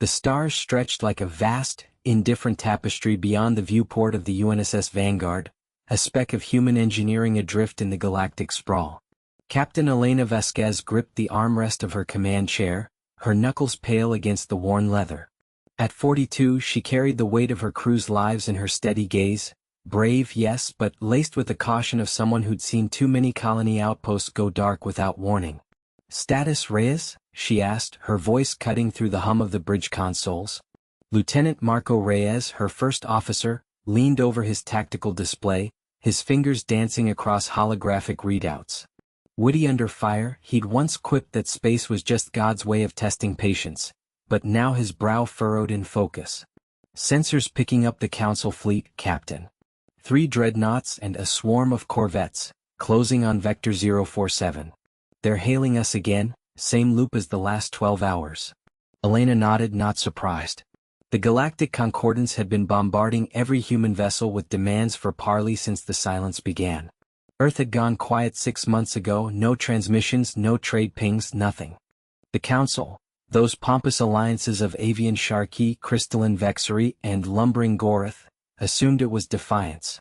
The stars stretched like a vast, indifferent tapestry beyond the viewport of the UNSS Vanguard, a speck of human engineering adrift in the galactic sprawl. Captain Elena Vasquez gripped the armrest of her command chair, her knuckles pale against the worn leather. At 42, she carried the weight of her crew's lives in her steady gaze, brave, yes, but laced with the caution of someone who'd seen too many colony outposts go dark without warning. "Status, Reyes?" she asked, her voice cutting through the hum of the bridge consoles. Lieutenant Marco Reyes, her first officer, leaned over his tactical display, his fingers dancing across holographic readouts. Witty under fire, he'd once quipped that space was just God's way of testing patience, but now his brow furrowed in focus. "Sensors picking up the Council fleet, Captain. 3 dreadnoughts and a swarm of corvettes, closing on Vector 047. They're hailing us again, same loop as the last 12 hours. Elena nodded, not surprised. The Galactic Concordance had been bombarding every human vessel with demands for parley since the silence began. Earth had gone quiet 6 months ago, no transmissions, no trade pings, nothing. The Council, those pompous alliances of avian Sharkey, crystalline Vexery, and lumbering Gorath, assumed it was defiance.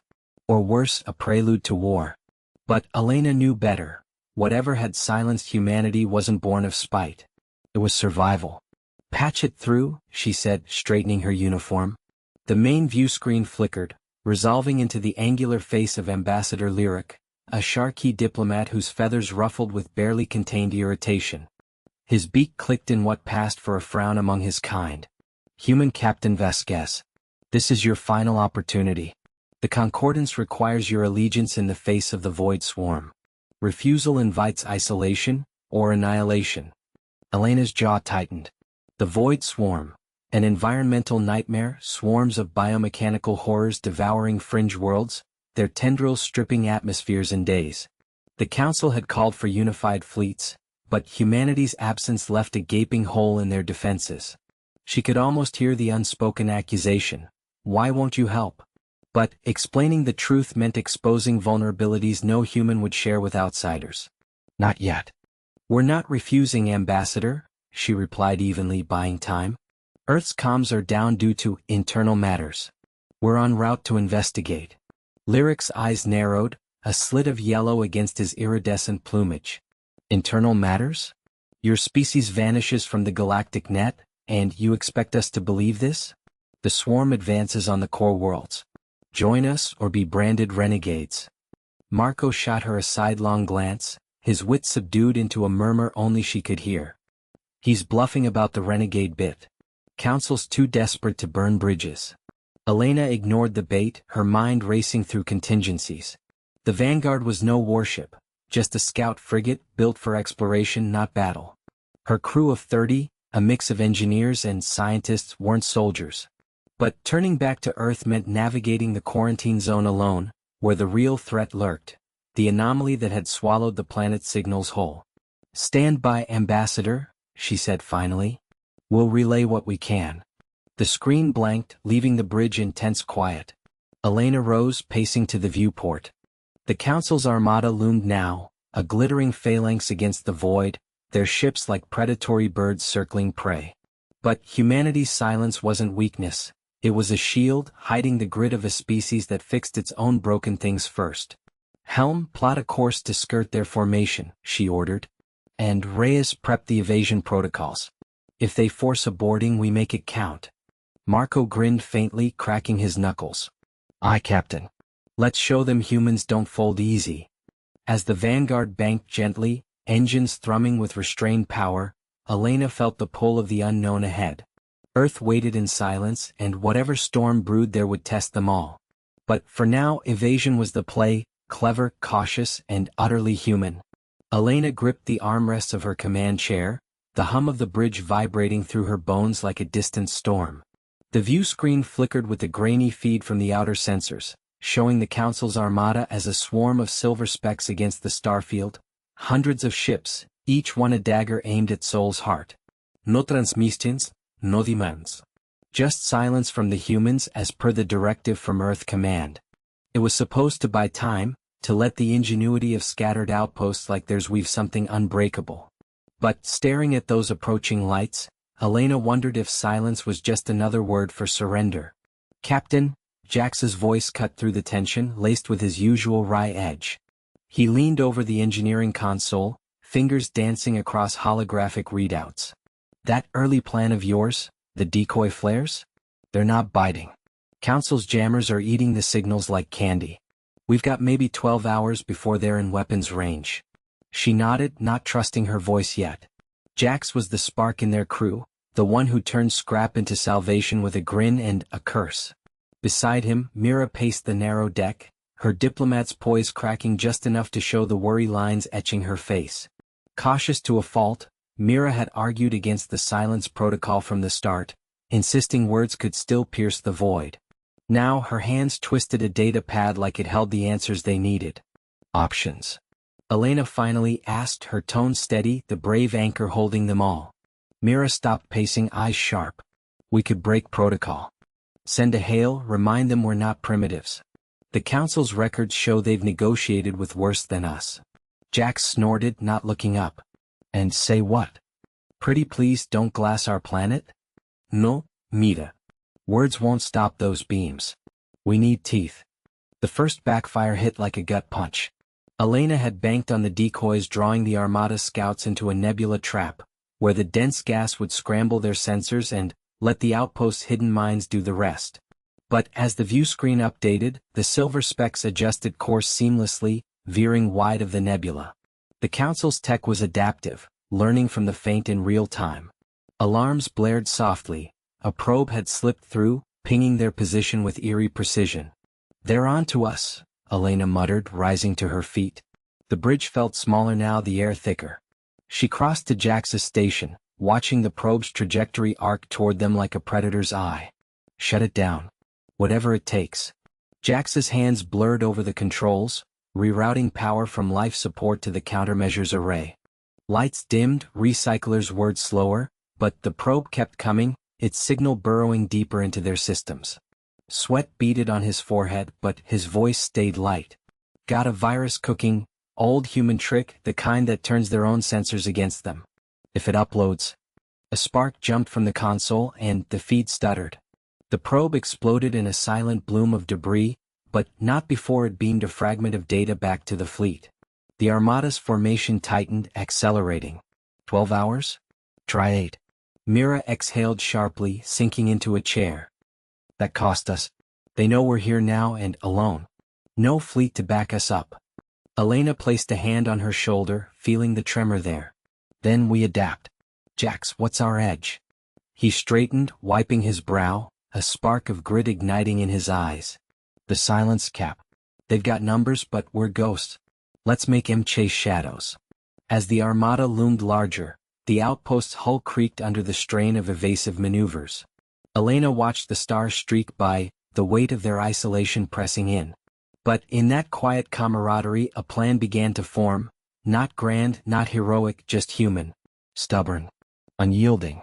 Or worse, a prelude to war. But Elena knew better. Whatever had silenced humanity wasn't born of spite. It was survival. "Patch it through," she said, straightening her uniform. The main view screen flickered, resolving into the angular face of Ambassador Lyric, a Sharkey diplomat whose feathers ruffled with barely contained irritation. His beak clicked in what passed for a frown among his kind. "Human Captain Vasquez. This is your final opportunity. The Concordance requires your allegiance in the face of the Void Swarm. Refusal invites isolation, or annihilation." Elena's jaw tightened. The Void Swarm, an environmental nightmare, swarms of biomechanical horrors devouring fringe worlds, their tendrils stripping atmospheres in days. The Council had called for unified fleets, but humanity's absence left a gaping hole in their defenses. She could almost hear the unspoken accusation, "Why won't you help?" But explaining the truth meant exposing vulnerabilities no human would share with outsiders. "Not yet." "We're not refusing, Ambassador," she replied evenly, buying time. "Earth's comms are down due to internal matters. We're en route to investigate." Lyric's eyes narrowed, a slit of yellow against his iridescent plumage. "Internal matters? Your species vanishes from the galactic net, and you expect us to believe this? The swarm advances on the core worlds. Join us or be branded renegades." Marco shot her a sidelong glance, his wit subdued into a murmur only she could hear. "He's bluffing about the renegade bit. Council's too desperate to burn bridges." Elena ignored the bait, her mind racing through contingencies. The Vanguard was no warship, just a scout frigate built for exploration, not battle. Her crew of 30, a mix of engineers and scientists, weren't soldiers. But turning back to Earth meant navigating the quarantine zone alone, where the real threat lurked, the anomaly that had swallowed the planet's signals whole. "Stand by, Ambassador," she said finally. "We'll relay what we can." The screen blanked, leaving the bridge in tense quiet. Elena rose, pacing to the viewport. The Council's armada loomed now, a glittering phalanx against the void, their ships like predatory birds circling prey. But humanity's silence wasn't weakness. It was a shield, hiding the grit of a species that fixed its own broken things first. "Helm, plot a course to skirt their formation," she ordered. "And Reyes, prep the evasion protocols. If they force a boarding, we make it count." Marco grinned faintly, cracking his knuckles. "Aye, Captain. Let's show them humans don't fold easy." As the Vanguard banked gently, engines thrumming with restrained power, Elena felt the pull of the unknown ahead. Earth waited in silence, and whatever storm brewed there would test them all. But for now, evasion was the play, clever, cautious, and utterly human. Elena gripped the armrests of her command chair, the hum of the bridge vibrating through her bones like a distant storm. The view screen flickered with a grainy feed from the outer sensors, showing the Council's armada as a swarm of silver specks against the starfield. Hundreds of ships, each one a dagger aimed at Sol's heart. "No transmissions, no demands. Just silence from the humans as per the directive from Earth Command." It was supposed to buy time, to let the ingenuity of scattered outposts like theirs weave something unbreakable. But staring at those approaching lights, Elena wondered if silence was just another word for surrender. "Captain," Jax's voice cut through the tension, laced with his usual wry edge. He leaned over the engineering console, fingers dancing across holographic readouts. "That early plan of yours, the decoy flares? They're not biting. Council's jammers are eating the signals like candy. We've got maybe 12 hours before they're in weapons range." She nodded, not trusting her voice yet. Jax was the spark in their crew, the one who turned scrap into salvation with a grin and a curse. Beside him, Mira paced the narrow deck, her diplomat's poise cracking just enough to show the worry lines etching her face. Cautious to a fault, Mira had argued against the silence protocol from the start, insisting words could still pierce the void. Now her hands twisted a data pad like it held the answers they needed. "Options?" Elena finally asked, her tone steady, the brave anchor holding them all. Mira stopped pacing, eyes sharp. "We could break protocol. Send a hail, remind them we're not primitives. The Council's records show they've negotiated with worse than us." Jax snorted, not looking up. "And say what? Pretty please don't glass our planet?" "No, Mira. Words won't stop those beams. We need teeth." The first backfire hit like a gut punch. Elena had banked on the decoys drawing the Armada scouts into a nebula trap, where the dense gas would scramble their sensors and let the outpost's hidden mines do the rest. But as the view screen updated, the silver specks adjusted course seamlessly, veering wide of the nebula. The Council's tech was adaptive, learning from the feint in real time. Alarms blared softly. A probe had slipped through, pinging their position with eerie precision. "They're on to us," Elena muttered, rising to her feet. The bridge felt smaller now, the air thicker. She crossed to Jax's station, watching the probe's trajectory arc toward them like a predator's eye. "Shut it down. Whatever it takes." Jax's hands blurred over the controls, rerouting power from life support to the countermeasures array. Lights dimmed, recyclers whirred slower, but the probe kept coming, its signal burrowing deeper into their systems. Sweat beaded on his forehead, but his voice stayed light. "Got a virus cooking, old human trick, the kind that turns their own sensors against them. If it uploads." A spark jumped from the console and the feed stuttered. The probe exploded in a silent bloom of debris, but not before it beamed a fragment of data back to the fleet. The Armada's formation tightened, accelerating. 12 hours? Try 8. Mira exhaled sharply, sinking into a chair. "That cost us. They know we're here now and alone. No fleet to back us up." Elena placed a hand on her shoulder, feeling the tremor there. "Then we adapt. Jax, what's our edge?" He straightened, wiping his brow, a spark of grit igniting in his eyes. "The silence cap. They've got numbers, but we're ghosts. Let's make 'em chase shadows." As the Armada loomed larger, the outpost's hull creaked under the strain of evasive maneuvers. Elena watched the stars streak by, the weight of their isolation pressing in. But in that quiet camaraderie a plan began to form, not grand, not heroic, just human. Stubborn. Unyielding.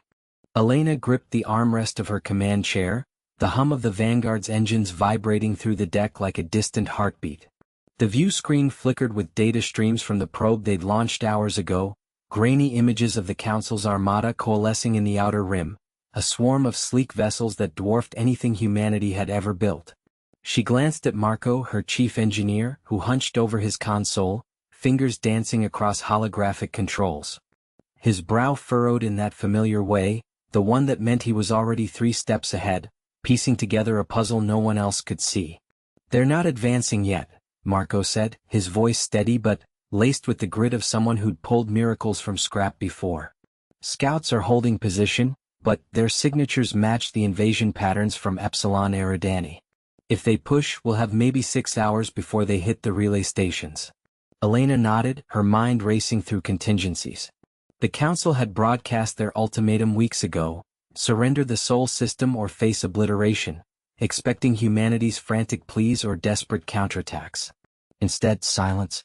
Elena gripped the armrest of her command chair, the hum of the Vanguard's engines vibrating through the deck like a distant heartbeat. The view screen flickered with data streams from the probe they'd launched hours ago, grainy images of the Council's Armada coalescing in the outer rim, a swarm of sleek vessels that dwarfed anything humanity had ever built. She glanced at Marco, her chief engineer, who hunched over his console, fingers dancing across holographic controls. His brow furrowed in that familiar way, the one that meant he was already 3 steps ahead, piecing together a puzzle no one else could see. "They're not advancing yet," Marco said, his voice steady but laced with the grit of someone who'd pulled miracles from scrap before. "Scouts are holding position, but their signatures match the invasion patterns from Epsilon Eridani. If they push, we'll have maybe 6 hours before they hit the relay stations." Elena nodded, her mind racing through contingencies. The Council had broadcast their ultimatum weeks ago: surrender the Sol system or face obliteration, expecting humanity's frantic pleas or desperate counterattacks. Instead, silence.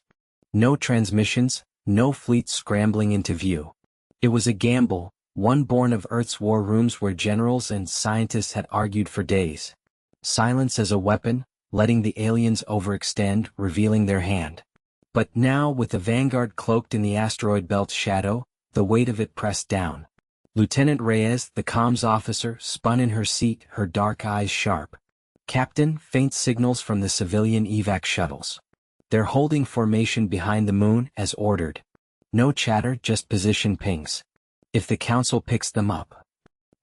No transmissions, no fleets scrambling into view. It was a gamble, one born of Earth's war rooms where generals and scientists had argued for days. Silence as a weapon, letting the aliens overextend, revealing their hand. But now, with the Vanguard cloaked in the asteroid belt's shadow, the weight of it pressed down. Lieutenant Reyes, the comms officer, spun in her seat, her dark eyes sharp. Captain, faint signals from the civilian evac shuttles. They're holding formation behind the moon, as ordered. No chatter, just position pings. If the council picks them up.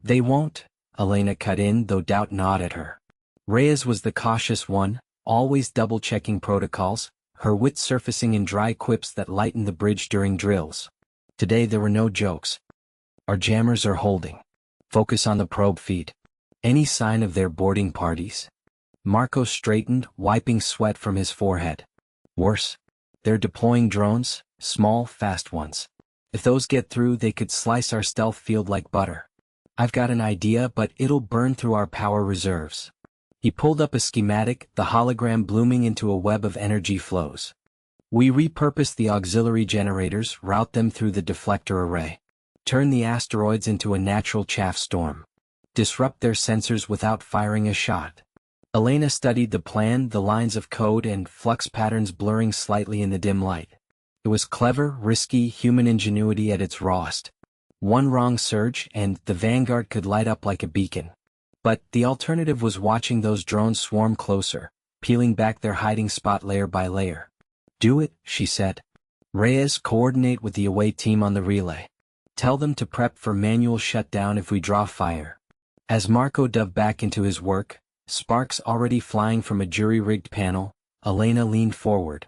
They won't, Elena cut in, though doubt gnawed at her. Reyes was the cautious one, always double-checking protocols, her wit surfacing in dry quips that lightened the bridge during drills. Today there were no jokes. Our jammers are holding. Focus on the probe feed. Any sign of their boarding parties? Marco straightened, wiping sweat from his forehead. Worse. They're deploying drones, small, fast ones. If those get through, they could slice our stealth field like butter. I've got an idea, but it'll burn through our power reserves. He pulled up a schematic, the hologram blooming into a web of energy flows. We repurpose the auxiliary generators, route them through the deflector array. Turn the asteroids into a natural chaff storm. Disrupt their sensors without firing a shot. Elena studied the plan, the lines of code and flux patterns blurring slightly in the dim light. It was clever, risky, human ingenuity at its rawest. One wrong surge, and the Vanguard could light up like a beacon. But the alternative was watching those drones swarm closer, peeling back their hiding spot layer by layer. Do it, she said. Reyes, coordinate with the away team on the relay. Tell them to prep for manual shutdown if we draw fire. As Marco dove back into his work, sparks already flying from a jury-rigged panel, Elena leaned forward.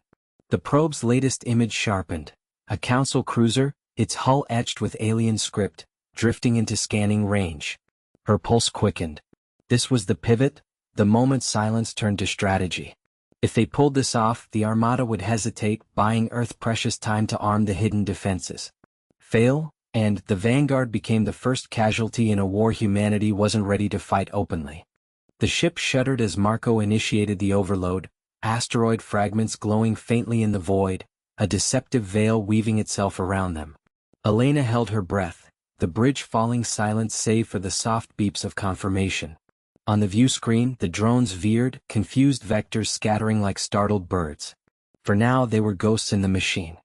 The probe's latest image sharpened. A council cruiser, its hull etched with alien script, drifting into scanning range. Her pulse quickened. This was the pivot, the moment silence turned to strategy. If they pulled this off, the Armada would hesitate, buying Earth precious time to arm the hidden defenses. Fail, and the Vanguard became the first casualty in a war humanity wasn't ready to fight openly. The ship shuddered as Marco initiated the overload, asteroid fragments glowing faintly in the void, a deceptive veil weaving itself around them. Elena held her breath, the bridge falling silent save for the soft beeps of confirmation. On the view screen, the drones veered, confused vectors scattering like startled birds. For now they were ghosts in the machine.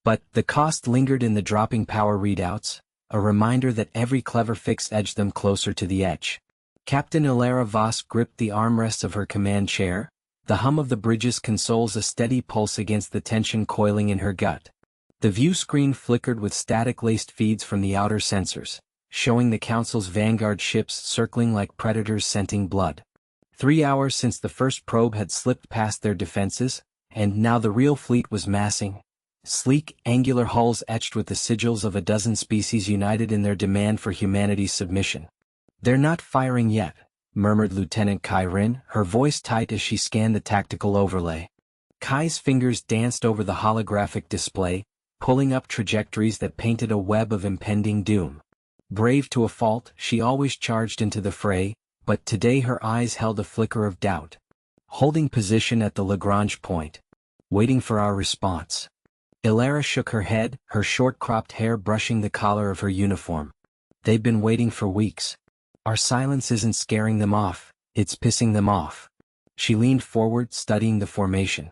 But the cost lingered in the dropping power readouts, a reminder that every clever fix edged them closer to the edge. Captain Ilara Voss gripped the armrests of her command chair, the hum of the bridge's consoles a steady pulse against the tension coiling in her gut. The view screen flickered with static-laced feeds from the outer sensors, showing the Council's Vanguard ships circling like predators scenting blood. 3 hours since the first probe had slipped past their defenses, and now the real fleet was massing. Sleek, angular hulls etched with the sigils of a dozen species united in their demand for humanity's submission. They're not firing yet, murmured Lieutenant Kyrin, her voice tight as she scanned the tactical overlay. Kai's fingers danced over the holographic display, pulling up trajectories that painted a web of impending doom. Brave to a fault, she always charged into the fray, but today her eyes held a flicker of doubt. Holding position at the Lagrange point. Waiting for our response. Ilara shook her head, her short-cropped hair brushing the collar of her uniform. They've been waiting for weeks. Our silence isn't scaring them off, it's pissing them off. She leaned forward, studying the formation.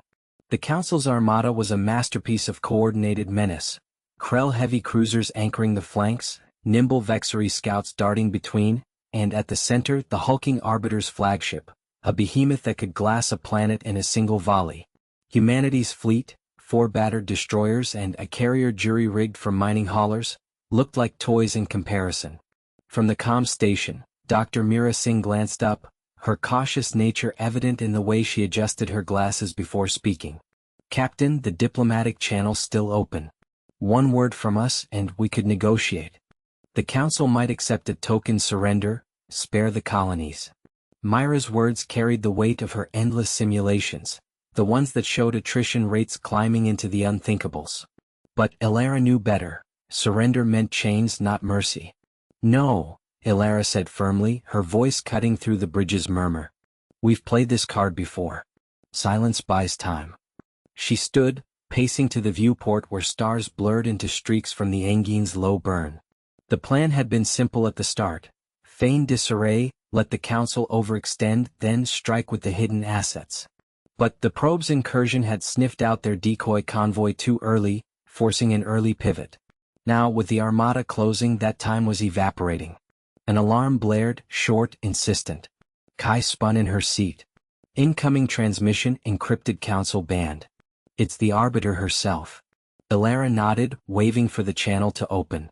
The Council's Armada was a masterpiece of coordinated menace. Krell heavy cruisers anchoring the flanks, nimble Vexery scouts darting between, and at the center the hulking Arbiter's flagship, a behemoth that could glass a planet in a single volley. Humanity's fleet, 4 battered destroyers and a carrier jury-rigged from mining haulers, looked like toys in comparison. From the comm station, Dr. Mira Singh glanced up, her cautious nature evident in the way she adjusted her glasses before speaking. Captain, the diplomatic channel's still open. 1 word from us and we could negotiate. The Council might accept a token surrender, spare the colonies. Myra's words carried the weight of her endless simulations, the ones that showed attrition rates climbing into the unthinkables. But Ilara knew better. Surrender meant chains, not mercy. No, Ilara said firmly, her voice cutting through the bridge's murmur. We've played this card before. Silence buys time. She stood, pacing to the viewport where stars blurred into streaks from the Engine's low burn. The plan had been simple at the start. Feign disarray, let the Council overextend, then strike with the hidden assets. But the probe's incursion had sniffed out their decoy convoy too early, forcing an early pivot. Now, with the Armada closing, that time was evaporating. An alarm blared, short, insistent. Kai spun in her seat. Incoming transmission, encrypted council band. It's the Arbiter herself. Ilara nodded, waving for the channel to open.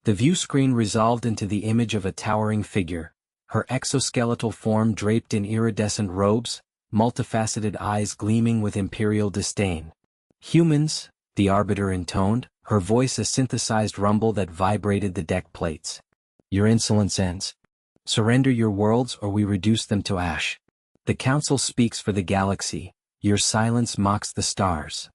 The view screen resolved into the image of a towering figure, her exoskeletal form draped in iridescent robes, multifaceted eyes gleaming with imperial disdain. Humans, the Arbiter intoned, her voice a synthesized rumble that vibrated the deck plates. Your insolence ends. Surrender your worlds or we reduce them to ash. The Council speaks for the galaxy, your silence mocks the stars.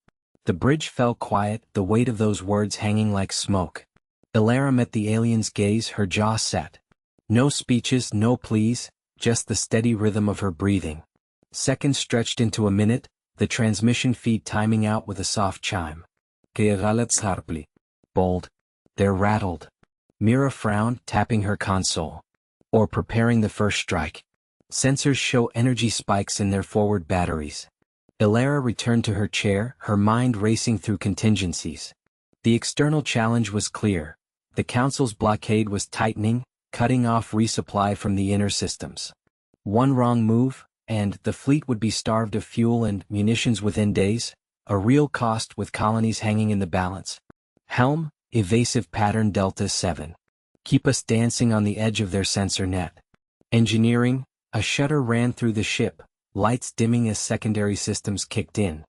The bridge fell quiet, the weight of those words hanging like smoke. Ilara met the alien's gaze, her jaw set. No speeches, no pleas, just the steady rhythm of her breathing. Seconds stretched into a minute, the transmission feed timing out with a soft chime. Bold. They're rattled. Mira frowned, tapping her console. Or preparing the first strike. Sensors show energy spikes in their forward batteries. Ilara returned to her chair, her mind racing through contingencies. The external challenge was clear. The Council's blockade was tightening, cutting off resupply from the inner systems. One wrong move, and the fleet would be starved of fuel and munitions within days, a real cost with colonies hanging in the balance. Helm, evasive pattern Delta 7. Keep us dancing on the edge of their sensor net. Engineering, a shudder ran through the ship, lights dimming as secondary systems kicked in.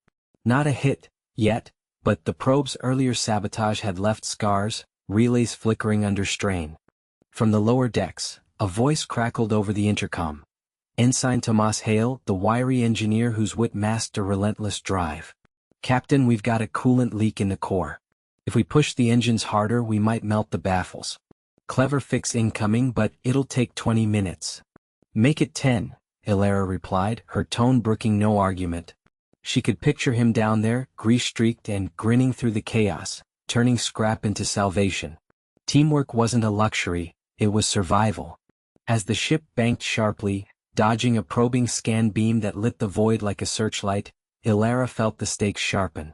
Not a hit, yet, but the probe's earlier sabotage had left scars, relays flickering under strain. From the lower decks, a voice crackled over the intercom. Ensign Tomas Hale, the wiry engineer whose wit masked a relentless drive. Captain, we've got a coolant leak in the core. If we push the engines harder, we might melt the baffles. Clever fix incoming, but it'll take 20 minutes. Make it 10, Ilara replied, her tone brooking no argument. She could picture him down there, grease-streaked and grinning through the chaos, turning scrap into salvation. Teamwork wasn't a luxury, it was survival. As the ship banked sharply, dodging a probing scan beam that lit the void like a searchlight, Ilara felt the stakes sharpen.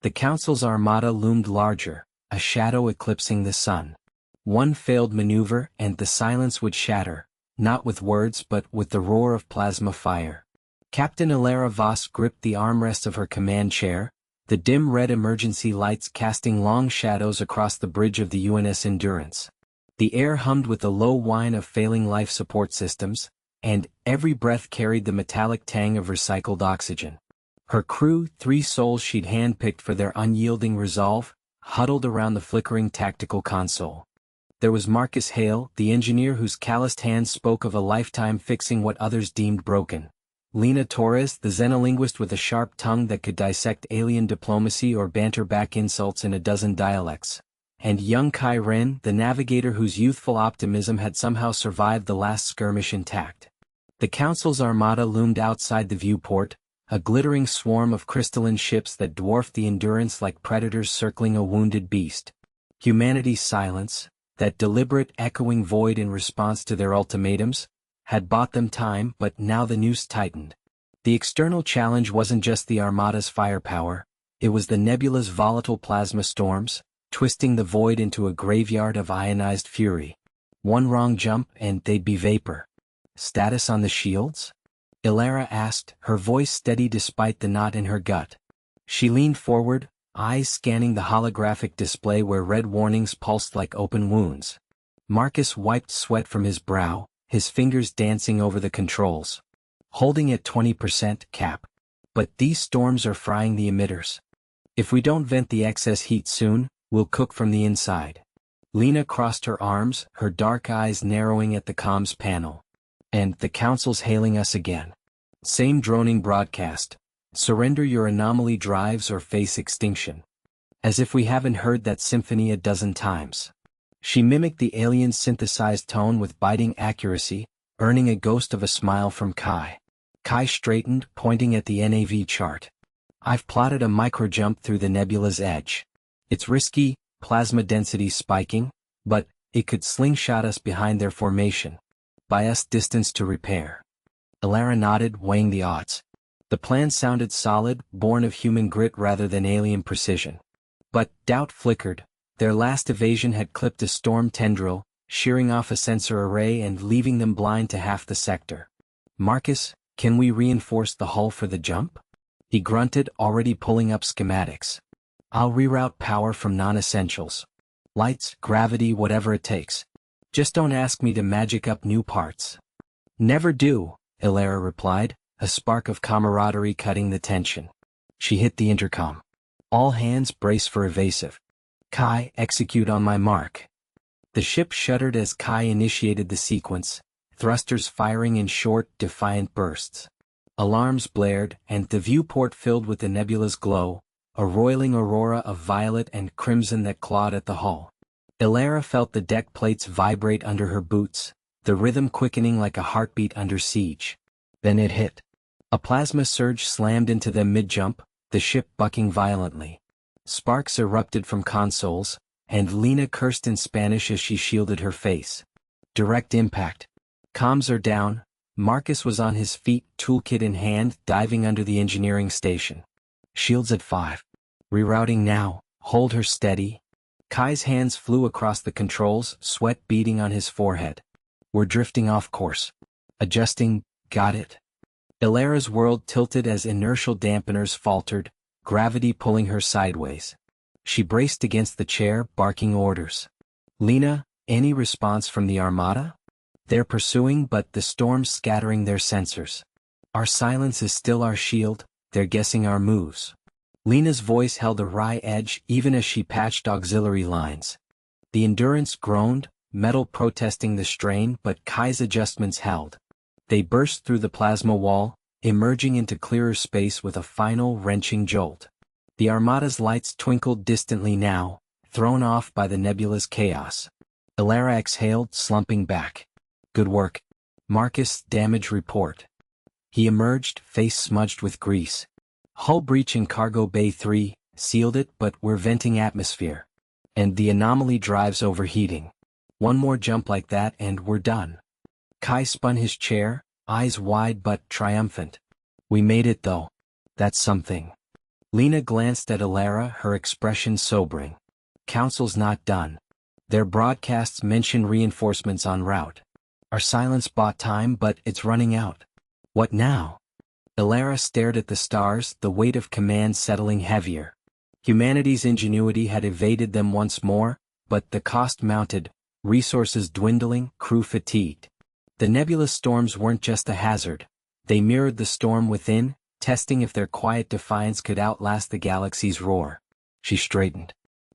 The Council's armada loomed larger, a shadow eclipsing the sun. One failed maneuver and the silence would shatter, not with words but with the roar of plasma fire. Captain Ilara Voss gripped the armrest of her command chair, the dim red emergency lights casting long shadows across the bridge of the UNS Endurance. The air hummed with the low whine of failing life support systems, and every breath carried the metallic tang of recycled oxygen. Her crew, 3 souls she'd handpicked for their unyielding resolve, huddled around the flickering tactical console. There was Marcus Hale, the engineer whose calloused hands spoke of a lifetime fixing what others deemed broken. Lena Torres, the xenolinguist with a sharp tongue that could dissect alien diplomacy or banter back insults in a dozen dialects. And young Kai Ren, the navigator whose youthful optimism had somehow survived the last skirmish intact. The Council's armada loomed outside the viewport, a glittering swarm of crystalline ships that dwarfed the Endurance like predators circling a wounded beast. Humanity's silence, that deliberate echoing void in response to their ultimatums, had bought them time, but now the noose tightened. The external challenge wasn't just the Armada's firepower, it was the nebula's volatile plasma storms, twisting the void into a graveyard of ionized fury. One wrong jump and they'd be vapor. Status on the shields? Ilara asked, her voice steady despite the knot in her gut. She leaned forward, eyes scanning the holographic display where red warnings pulsed like open wounds. Marcus wiped sweat from his brow, his fingers dancing over the controls. Holding at 20%, Cap. But these storms are frying the emitters. If we don't vent the excess heat soon, we'll cook from the inside. Lena crossed her arms, her dark eyes narrowing at the comms panel. And the Council's hailing us again. Same droning broadcast. Surrender your anomaly drives or face extinction. As if we haven't heard that symphony a dozen times. She mimicked the alien's synthesized tone with biting accuracy, earning a ghost of a smile from Kai. Kai straightened, pointing at the NAV chart. I've plotted a microjump through the nebula's edge. It's risky, plasma density spiking, but it could slingshot us behind their formation. Buy us distance to repair. Ilara nodded, weighing the odds. The plan sounded solid, born of human grit rather than alien precision. But doubt flickered. Their last evasion had clipped a storm tendril, shearing off a sensor array and leaving them blind to half the sector. "Marcus, can we reinforce the hull for the jump?" He grunted, already pulling up schematics. "I'll reroute power from non-essentials. Lights, gravity, whatever it takes. Just don't ask me to magic up new parts." "Never do," Ilera replied, a spark of camaraderie cutting the tension. She hit the intercom. "All hands brace for evasive. Kai, execute on my mark." The ship shuddered as Kai initiated the sequence, thrusters firing in short, defiant bursts. Alarms blared, and the viewport filled with the nebula's glow, a roiling aurora of violet and crimson that clawed at the hull. Ilera felt the deck plates vibrate under her boots, the rhythm quickening like a heartbeat under siege. Then it hit. A plasma surge slammed into them mid-jump, the ship bucking violently. Sparks erupted from consoles, and Lena cursed in Spanish as she shielded her face. Direct impact. Comms are down. Marcus was on his feet, toolkit in hand, diving under the engineering station. "Shields at 5. Rerouting now. Hold her steady." Kai's hands flew across the controls, sweat beading on his forehead. "We're drifting off course. Adjusting, got it." Ilera's world tilted as inertial dampeners faltered, gravity pulling her sideways. She braced against the chair, barking orders. "Lena, any response from the Armada?" "They're pursuing, but the storm's scattering their sensors. Our silence is still our shield, they're guessing our moves." Lena's voice held a wry edge even as she patched auxiliary lines. The Endurance groaned, metal protesting the strain, but Kai's adjustments held. They burst through the plasma wall, emerging into clearer space with a final wrenching jolt. The Armada's lights twinkled distantly now, thrown off by the nebula's chaos. Ilera exhaled, slumping back. "Good work. Marcus, damage report." He emerged, face smudged with grease. "Hull breach in Cargo Bay 3, sealed it, but we're venting atmosphere. And the anomaly drive's overheating. One more jump like that and we're done." Kai spun his chair, eyes wide but triumphant. "We made it though. That's something." Lena glanced at Ilera, her expression sobering. "Council's not done. Their broadcasts mention reinforcements en route. Our silence bought time, but it's running out. What now?" Ilera stared at the stars, the weight of command settling heavier. Humanity's ingenuity had evaded them once more, but the cost mounted, resources dwindling, crew fatigued. The nebulous storms weren't just a hazard. They mirrored the storm within, testing if their quiet defiance could outlast the galaxy's roar. She straightened.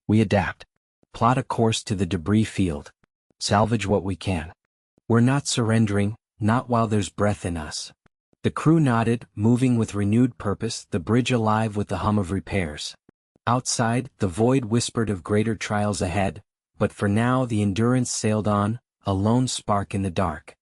"We adapt. Plot a course to the debris field. Salvage what we can. We're not surrendering, not while there's breath in us." The crew nodded, moving with renewed purpose, the bridge alive with the hum of repairs. Outside, the void whispered of greater trials ahead, but for now the Endurance sailed on, a lone spark in the dark.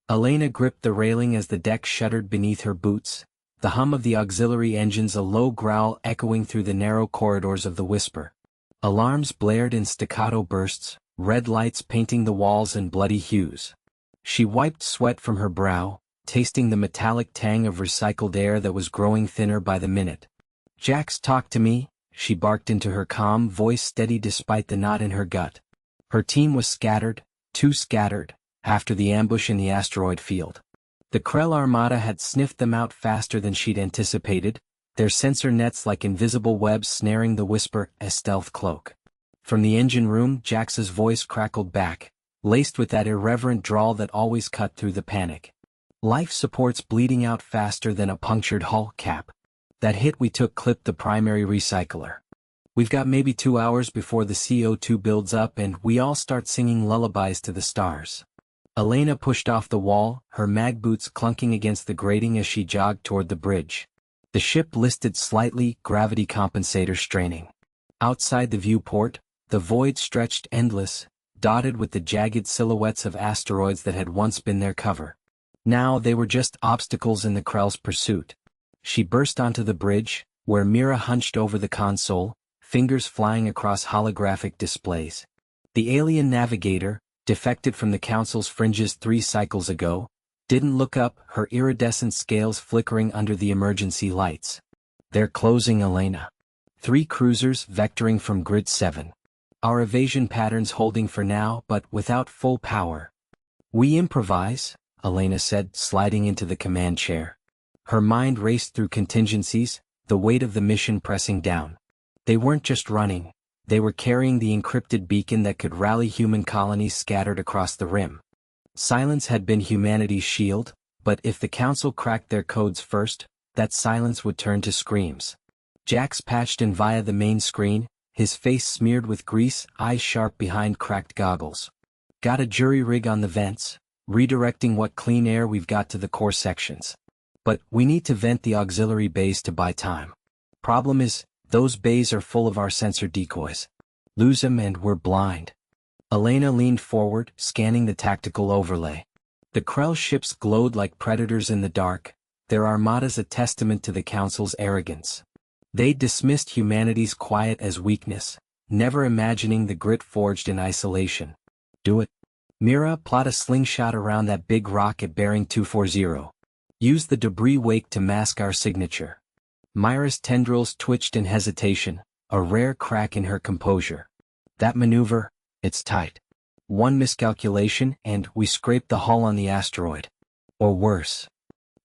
Elena gripped the railing as the deck shuddered beneath her boots, the hum of the auxiliary engines a low growl echoing through the narrow corridors of the Whisper. Alarms blared in staccato bursts, red lights painting the walls in bloody hues. She wiped sweat from her brow, tasting the metallic tang of recycled air that was growing thinner by the minute. "Jax, talk to me," she barked into her calm voice, steady despite the knot in her gut. Her team was scattered, too scattered, after the ambush in the asteroid field. The Krell Armada had sniffed them out faster than she'd anticipated, their sensor nets like invisible webs snaring the Whisper, a stealth cloak. From the engine room, Jax's voice crackled back, laced with that irreverent drawl that always cut through the panic. "Life support's bleeding out faster than a punctured hull cap. That hit we took clipped the primary recycler. We've got maybe 2 hours before the CO2 builds up and we all start singing lullabies to the stars." Elena pushed off the wall, her mag boots clunking against the grating as she jogged toward the bridge. The ship listed slightly, gravity compensator straining. Outside the viewport, the void stretched endless, dotted with the jagged silhouettes of asteroids that had once been their cover. Now they were just obstacles in the Krell's pursuit. She burst onto the bridge, where Mira hunched over the console, fingers flying across holographic displays. The alien navigator, defected from the Council's fringes 3 cycles ago, didn't look up, her iridescent scales flickering under the emergency lights. "They're closing, Elena." 3 cruisers vectoring from Grid 7. Our evasion patterns holding for now, but without full power. We improvise, Elena said, sliding into the command chair. Her mind raced through contingencies, the weight of the mission pressing down. They weren't just running, they were carrying the encrypted beacon that could rally human colonies scattered across the rim. Silence had been humanity's shield, but if the Council cracked their codes first, that silence would turn to screams. Jax patched in via the main screen, his face smeared with grease, eyes sharp behind cracked goggles. Got a jury rig on the vents, redirecting what clean air we've got to the core sections. But we need to vent the auxiliary bays to buy time. Problem is, those bays are full of our sensor decoys. Lose them and we're blind. Elena leaned forward, scanning the tactical overlay. The Krell ships glowed like predators in the dark, their armadas a testament to the Council's arrogance. They dismissed humanity's quiet as weakness, never imagining the grit forged in isolation. Do it. Mira, plot a slingshot around that big rock at bearing 240. Use the debris wake to mask our signature. Myra's tendrils twitched in hesitation, a rare crack in her composure. That maneuver, it's tight. One miscalculation and we scrape the hull on the asteroid. Or worse.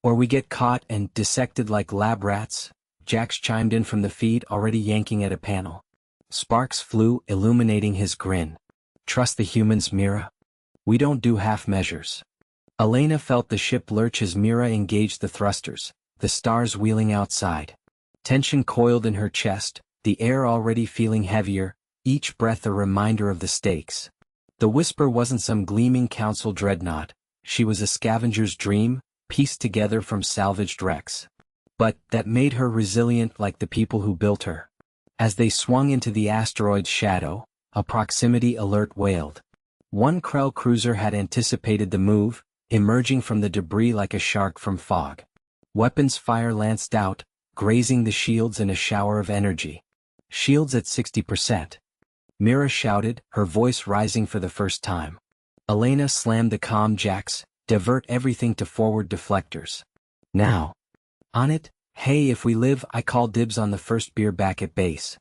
Or we get caught and dissected like lab rats. Jax chimed in from the feed, already yanking at a panel. Sparks flew, illuminating his grin. Trust the humans, Mira. We don't do half measures. Elena felt the ship lurch as Mira engaged the thrusters, the stars wheeling outside. Tension coiled in her chest, the air already feeling heavier, each breath a reminder of the stakes. The Whisper wasn't some gleaming Council dreadnought, she was a scavenger's dream, pieced together from salvaged wrecks. But that made her resilient like the people who built her. As they swung into the asteroid's shadow, a proximity alert wailed. One Krell cruiser had anticipated the move, emerging from the debris like a shark from fog. Weapons fire lanced out, grazing the shields in a shower of energy. Shields at 60%. Mira shouted, her voice rising for the first time. Elena slammed the comm jacks, divert everything to forward deflectors. Now. On it, hey, if we live, I call dibs on the first beer back at base.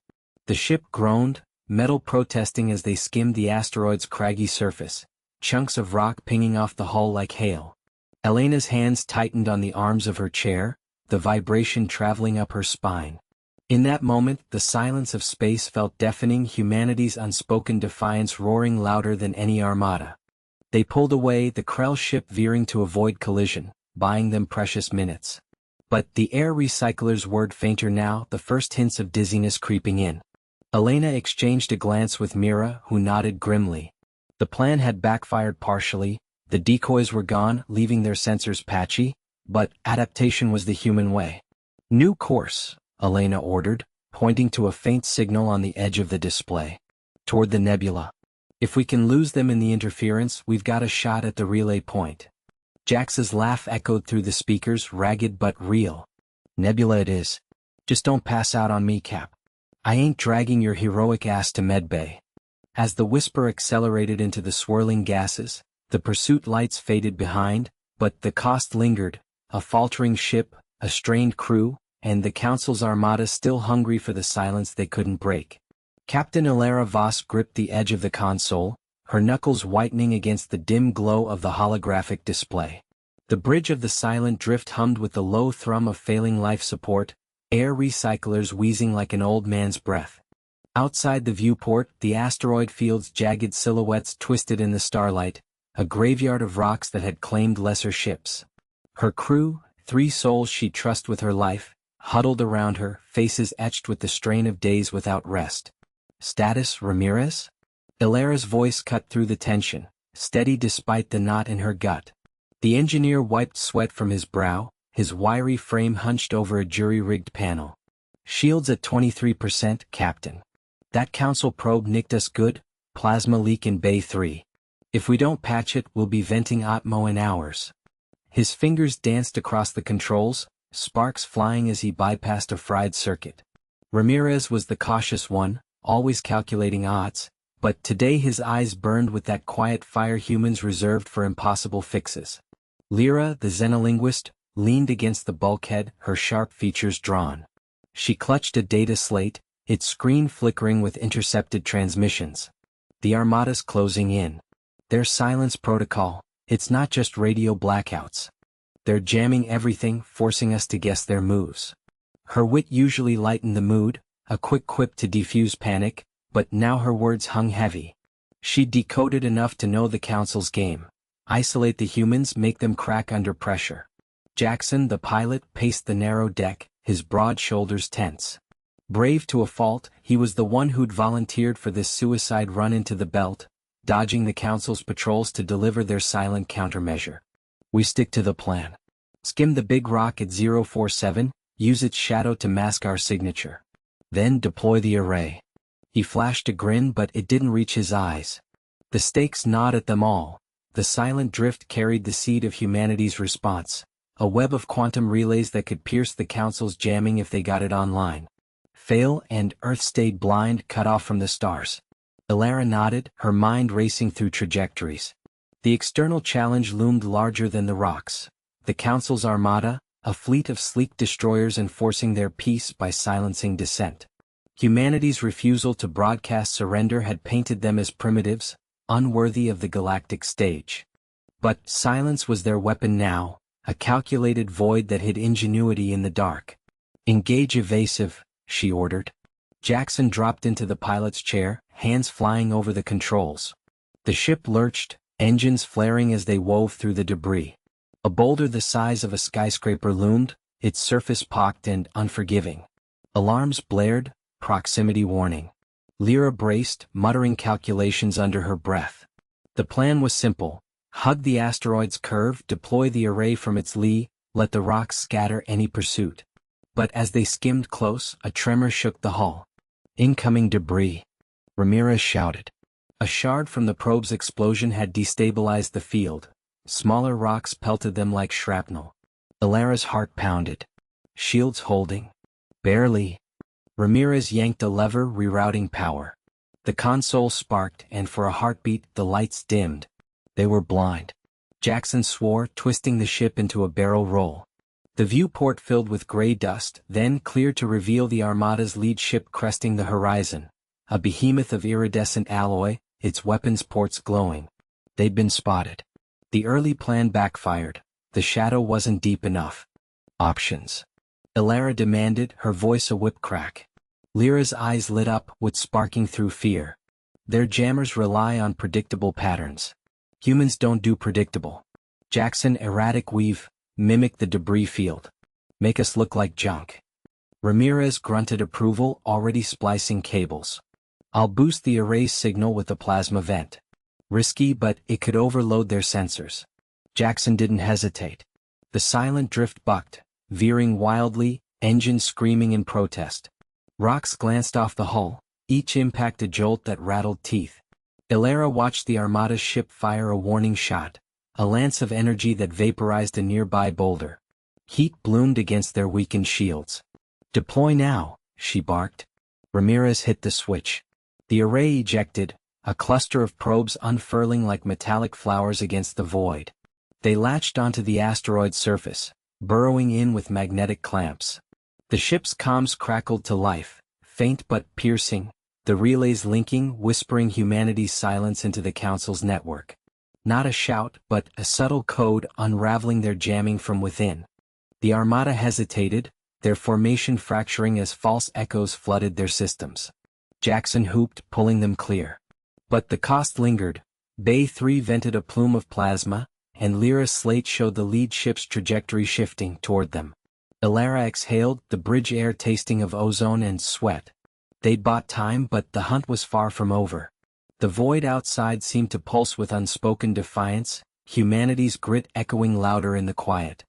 The ship groaned, metal protesting as they skimmed the asteroid's craggy surface, chunks of rock pinging off the hull like hail. Elena's hands tightened on the arms of her chair, the vibration traveling up her spine. In that moment, the silence of space felt deafening, humanity's unspoken defiance roaring louder than any armada. They pulled away, the Krell ship veering to avoid collision, buying them precious minutes. But the air recycler's word fainter now, the first hints of dizziness creeping in. Elena exchanged a glance with Mira, who nodded grimly. The plan had backfired partially, the decoys were gone, leaving their sensors patchy, but adaptation was the human way. New course, Elena ordered, pointing to a faint signal on the edge of the display. Toward the nebula. If we can lose them in the interference, we've got a shot at the relay point. Jax's laugh echoed through the speakers, ragged but real. Nebula it is. Just don't pass out on me, Cap. I ain't dragging your heroic ass to medbay. As the Whisper accelerated into the swirling gases, the pursuit lights faded behind, but the cost lingered, a faltering ship, a strained crew, and the Council's armada still hungry for the silence they couldn't break. Captain Ilara Voss gripped the edge of the console, her knuckles whitening against the dim glow of the holographic display. The bridge of the silent drift hummed with the low thrum of failing life support, air recyclers wheezing like an old man's breath. Outside the viewport, the asteroid field's jagged silhouettes twisted in the starlight, a graveyard of rocks that had claimed lesser ships. Her crew, 3 souls she'd trust with her life, huddled around her, faces etched with the strain of days without rest. Status, Ramirez? Ilara's voice cut through the tension, steady despite the knot in her gut. The engineer wiped sweat from his brow, his wiry frame hunched over a jury-rigged panel. Shields at 23%, Captain. That Council probe nicked us good, plasma leak in Bay 3. If we don't patch it, we'll be venting Atmo in hours. His fingers danced across the controls, sparks flying as he bypassed a fried circuit. Ramirez was the cautious one, always calculating odds, but today his eyes burned with that quiet fire humans reserved for impossible fixes. Lyra, the xenolinguist, leaned against the bulkhead, her sharp features drawn. She clutched a data slate, its screen flickering with intercepted transmissions. The Armadas closing in. Their silence protocol, it's not just radio blackouts. They're jamming everything, forcing us to guess their moves. Her wit usually lightened the mood, a quick quip to defuse panic, but now her words hung heavy. She decoded enough to know the Council's game. Isolate the humans, make them crack under pressure. Jackson, the pilot, paced the narrow deck, his broad shoulders tense. Brave to a fault, he was the one who'd volunteered for this suicide run into the belt, dodging the Council's patrols to deliver their silent countermeasure. We stick to the plan. Skim the big rock at 047, use its shadow to mask our signature. Then deploy the array. He flashed a grin, but it didn't reach his eyes. The stakes gnawed at them all. The silent drift carried the seed of humanity's response, a web of quantum relays that could pierce the Council's jamming if they got it online. Fail and Earth stayed blind, cut off from the stars. Elara nodded, her mind racing through trajectories. The external challenge loomed larger than the rocks. The Council's Armada, a fleet of sleek destroyers enforcing their peace by silencing dissent. Humanity's refusal to broadcast surrender had painted them as primitives, unworthy of the galactic stage. But silence was their weapon now, a calculated void that hid ingenuity in the dark. Engage evasive, she ordered. Jackson dropped into the pilot's chair, hands flying over the controls. The ship lurched, engines flaring as they wove through the debris. A boulder the size of a skyscraper loomed, its surface pocked and unforgiving. Alarms blared, proximity warning. Lyra braced, muttering calculations under her breath. The plan was simple. Hug the asteroid's curve, deploy the array from its lee, let the rocks scatter any pursuit. But as they skimmed close, a tremor shook the hull. Incoming debris. Ramirez shouted. A shard from the probe's explosion had destabilized the field. Smaller rocks pelted them like shrapnel. Elara's heart pounded. Shields holding. Barely. Ramirez yanked a lever, rerouting power. The console sparked, and for a heartbeat, the lights dimmed. They were blind. Jackson swore, twisting the ship into a barrel roll. The viewport filled with gray dust, then cleared to reveal the Armada's lead ship cresting the horizon. A behemoth of iridescent alloy, its weapons ports glowing. They'd been spotted. The early plan backfired. The shadow wasn't deep enough. Options. Elara demanded, her voice a whip crack. Lyra's eyes lit up, wit sparking through fear. Their jammers rely on predictable patterns. Humans don't do predictable. Jackson, erratic weave, mimic the debris field. Make us look like junk. Ramirez grunted approval, already splicing cables. I'll boost the array signal with a plasma vent. Risky, but it could overload their sensors. Jackson didn't hesitate. The silent drift bucked, veering wildly, engines screaming in protest. Rocks glanced off the hull, each impact a jolt that rattled teeth. Elara watched the Armada's ship fire a warning shot, a lance of energy that vaporized a nearby boulder. Heat bloomed against their weakened shields. Deploy now, she barked. Ramirez hit the switch. The array ejected, a cluster of probes unfurling like metallic flowers against the void. They latched onto the asteroid's surface, burrowing in with magnetic clamps. The ship's comms crackled to life, faint but piercing, the relays linking, whispering humanity's silence into the Council's network. Not a shout, but a subtle code unraveling their jamming from within. The Armada hesitated, their formation fracturing as false echoes flooded their systems. Jackson hooped, pulling them clear. But the cost lingered. Bay 3 vented a plume of plasma, and Lyra's slate showed the lead ship's trajectory shifting toward them. Elara exhaled, the bridge air tasting of ozone and sweat. They'd bought time, but the hunt was far from over. The void outside seemed to pulse with unspoken defiance, humanity's grit echoing louder in the quiet.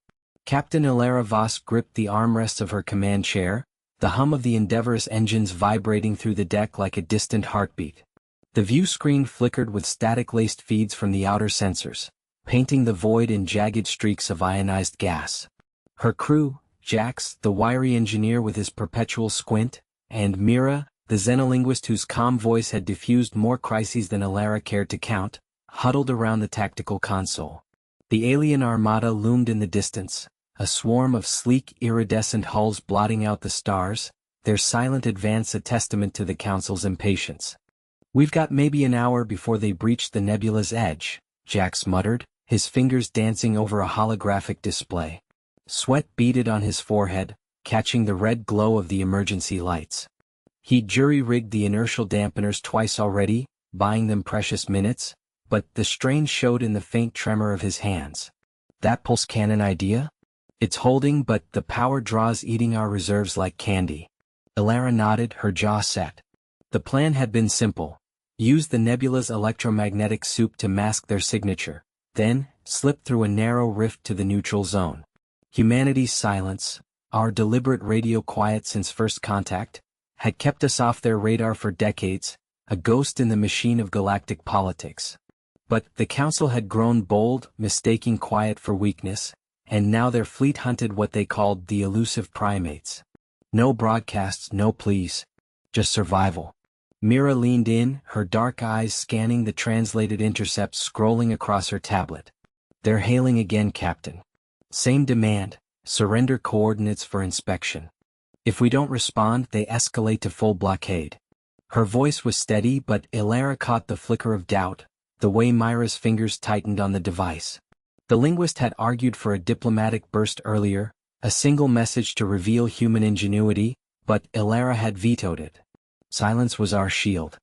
Captain Elara Voss gripped the armrests of her command chair, the hum of the Endeavor's engines vibrating through the deck like a distant heartbeat. The view screen flickered with static-laced feeds from the outer sensors, painting the void in jagged streaks of ionized gas. Her crew, Jax, the wiry engineer with his perpetual squint, and Mira, the xenolinguist whose calm voice had diffused more crises than Elara cared to count, huddled around the tactical console. The alien Armada loomed in the distance, a swarm of sleek iridescent hulls blotting out the stars, their silent advance a testament to the Council's impatience. "We've got maybe an hour before they breach the nebula's edge," Jax muttered, his fingers dancing over a holographic display. Sweat beaded on his forehead, catching the red glow of the emergency lights. He'd jury-rigged the inertial dampeners twice already, buying them precious minutes, but the strain showed in the faint tremor of his hands. "That pulse cannon idea? It's holding, but the power draw's eating our reserves like candy." Elara nodded, her jaw set. The plan had been simple. Use the nebula's electromagnetic soup to mask their signature, then slip through a narrow rift to the neutral zone. Humanity's silence, our deliberate radio quiet since first contact, had kept us off their radar for decades, a ghost in the machine of galactic politics. But the Council had grown bold, mistaking quiet for weakness, and now their fleet hunted what they called the elusive primates. No broadcasts, no pleas. Just survival. Mira leaned in, her dark eyes scanning the translated intercepts scrolling across her tablet. "They're hailing again, Captain. Same demand, surrender coordinates for inspection. If we don't respond, they escalate to full blockade." Her voice was steady, but Elara caught the flicker of doubt, the way Myra's fingers tightened on the device. The linguist had argued for a diplomatic burst earlier, a single message to reveal human ingenuity, but Elara had vetoed it. "Silence was our shield."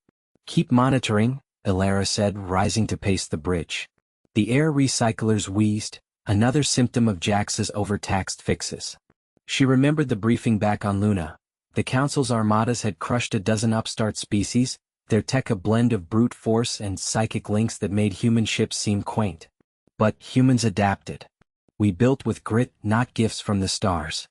"Keep monitoring," Elara said, rising to pace the bridge. The air recyclers wheezed, another symptom of Jax's overtaxed fixes. She remembered the briefing back on Luna. The Council's Armadas had crushed a dozen upstart species, their tech a blend of brute force and psychic links that made human ships seem quaint. But humans adapted. "We built with grit, not gifts from the stars."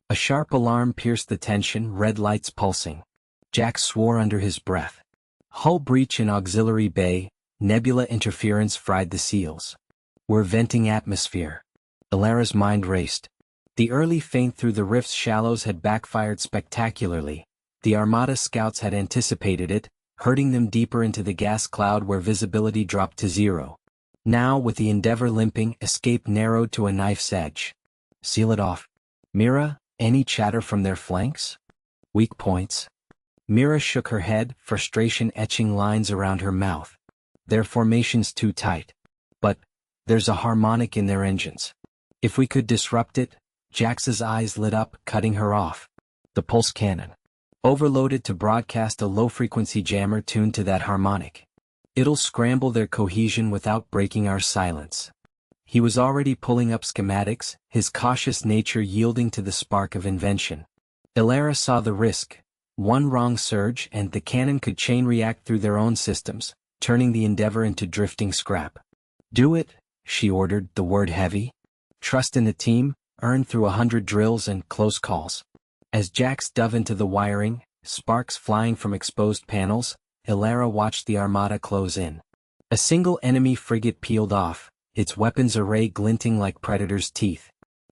A sharp alarm pierced the tension, red lights pulsing. Jax swore under his breath. Hull breach in auxiliary bay, nebula interference fried the seals. "We're venting atmosphere." Elara's mind raced. The early feint through the rift's shallows had backfired spectacularly. The Armada scouts had anticipated it, herding them deeper into the gas cloud where visibility dropped to zero. Now, with the Endeavor limping, escape narrowed to a knife's edge. "Seal it off." "Mira, any chatter from their flanks?" "Weak points." Mira shook her head, frustration etching lines around her mouth. "Their formation's too tight. But there's a harmonic in their engines. If we could disrupt it." Jax's eyes lit up, cutting her off. "The pulse cannon. Overloaded to broadcast a low-frequency jammer tuned to that harmonic. It'll scramble their cohesion without breaking our silence." He was already pulling up schematics, his cautious nature yielding to the spark of invention. Elara saw the risk. One wrong surge and the cannon could chain react through their own systems, turning the Endeavor into drifting scrap. "Do it," she ordered, the word heavy. "Trust in the team, earned through 100 drills and close calls." As Jax dove into the wiring, sparks flying from exposed panels, Elara watched the Armada close in. A single enemy frigate peeled off, its weapons array glinting like predators' teeth.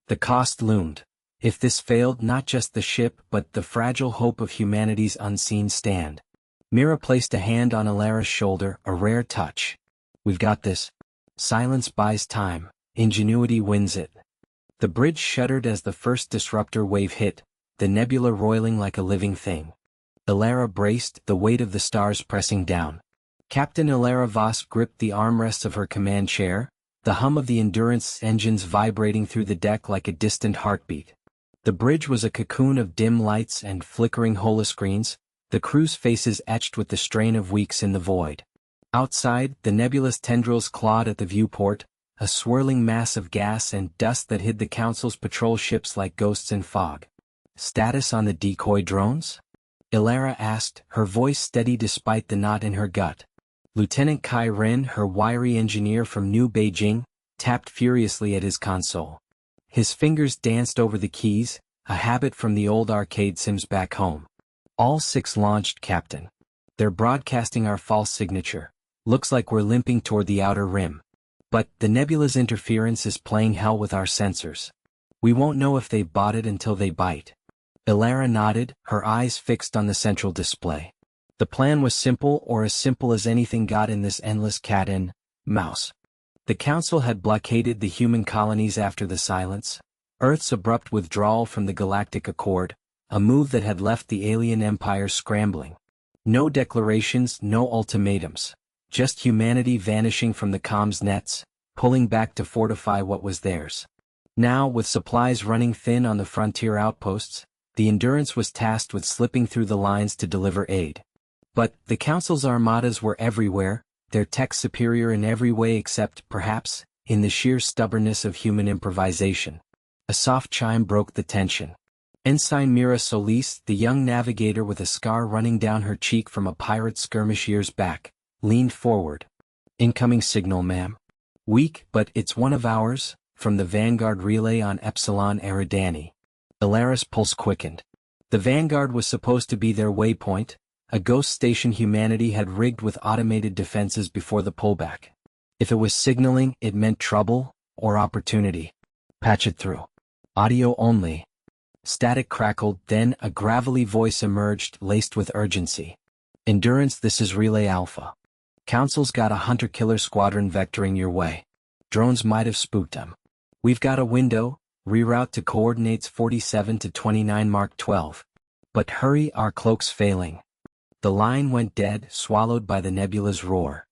The cost loomed. If this failed, not just the ship but the fragile hope of humanity's unseen stand. Mira placed a hand on Elara's shoulder, a rare touch. "We've got this." Silence buys time, ingenuity wins it. The bridge shuddered as the first disruptor wave hit, the nebula roiling like a living thing. Elara braced, the weight of the stars pressing down. Captain Elara Voss gripped the armrests of her command chair, the hum of the Endurance engines vibrating through the deck like a distant heartbeat. The bridge was a cocoon of dim lights and flickering holoscreens, the crew's faces etched with the strain of weeks in the void. Outside, the nebulous tendrils clawed at the viewport, a swirling mass of gas and dust that hid the Council's patrol ships like ghosts in fog. "Status on the decoy drones?" Elara asked, her voice steady despite the knot in her gut. Lieutenant Kai Ren, her wiry engineer from New Beijing, tapped furiously at his console. His fingers danced over the keys, a habit from the old arcade sims back home. "All 6 launched, Captain. They're broadcasting our false signature. Looks like we're limping toward the outer rim. But the nebula's interference is playing hell with our sensors. We won't know if they've bought it until they bite." Elara nodded, her eyes fixed on the central display. The plan was simple, or as simple as anything got in this endless cat and mouse. The Council had blockaded the human colonies after the silence, Earth's abrupt withdrawal from the Galactic Accord, a move that had left the alien empire scrambling. No declarations, no ultimatums. Just humanity vanishing from the comms nets, pulling back to fortify what was theirs. Now, with supplies running thin on the frontier outposts, the Endurance was tasked with slipping through the lines to deliver aid. But the Council's armadas were everywhere, their tech superior in every way except, perhaps, in the sheer stubbornness of human improvisation. A soft chime broke the tension. Ensign Mira Solis, the young navigator with a scar running down her cheek from a pirate skirmish years back, leaned forward. "Incoming signal, ma'am." "Weak, but it's one of ours," from the Vanguard relay on Epsilon Eridani. Ilara's pulse quickened. The Vanguard was supposed to be their waypoint, a ghost station humanity had rigged with automated defenses before the pullback. If it was signaling, it meant trouble, or opportunity. "Patch it through. Audio only." Static crackled, then a gravelly voice emerged, laced with urgency. "Endurance, this is Relay Alpha. Council's got a hunter-killer squadron vectoring your way. Drones might have spooked them. We've got a window, reroute to coordinates 47 to 29 Mark 12. But hurry, our cloak's failing." The line went dead, swallowed by the nebula's roar.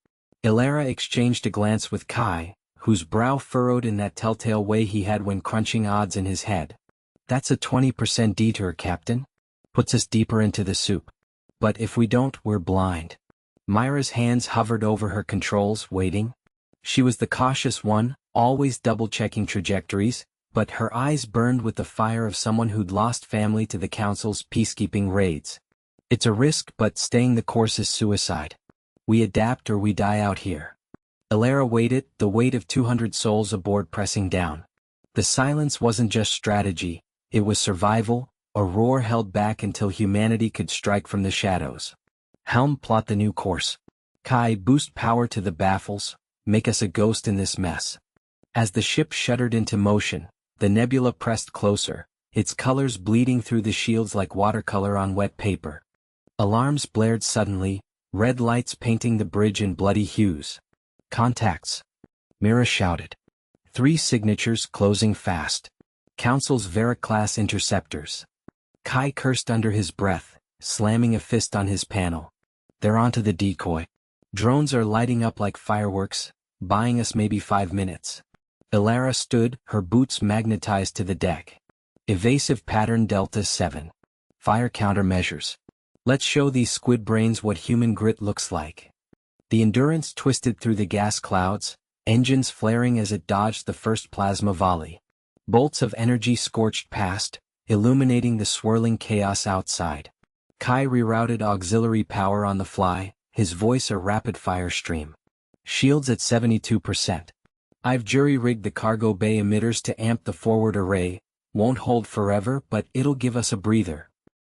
Ilara exchanged a glance with Kai, whose brow furrowed in that telltale way he had when crunching odds in his head. "That's a 20% detour, Captain. Puts us deeper into the soup. But if we don't, we're blind." Myra's hands hovered over her controls, waiting. She was the cautious one, always double-checking trajectories, but her eyes burned with the fire of someone who'd lost family to the Council's peacekeeping raids. "It's a risk, but staying the course is suicide. We adapt or we die out here." Ilara waited, the weight of 200 souls aboard pressing down. The silence wasn't just strategy, it was survival, a roar held back until humanity could strike from the shadows. "Helm, plot the new course. Kai, boost power to the baffles, make us a ghost in this mess." As the ship shuddered into motion, the nebula pressed closer, its colors bleeding through the shields like watercolor on wet paper. Alarms blared suddenly, red lights painting the bridge in bloody hues. "Contacts," Mira shouted. 3 signatures closing fast. Council's Vera-class interceptors. Kai cursed under his breath, slamming a fist on his panel. "They're onto the decoy. Drones are lighting up like fireworks, buying us maybe 5 minutes." Ilara stood, her boots magnetized to the deck. "Evasive pattern Delta 7. Fire countermeasures. Let's show these squid brains what human grit looks like." The Endurance twisted through the gas clouds, engines flaring as it dodged the first plasma volley. Bolts of energy scorched past, illuminating the swirling chaos outside. Kai rerouted auxiliary power on the fly, his voice a rapid-fire stream. "Shields at 72%. I've jury-rigged the cargo bay emitters to amp the forward array, won't hold forever but it'll give us a breather."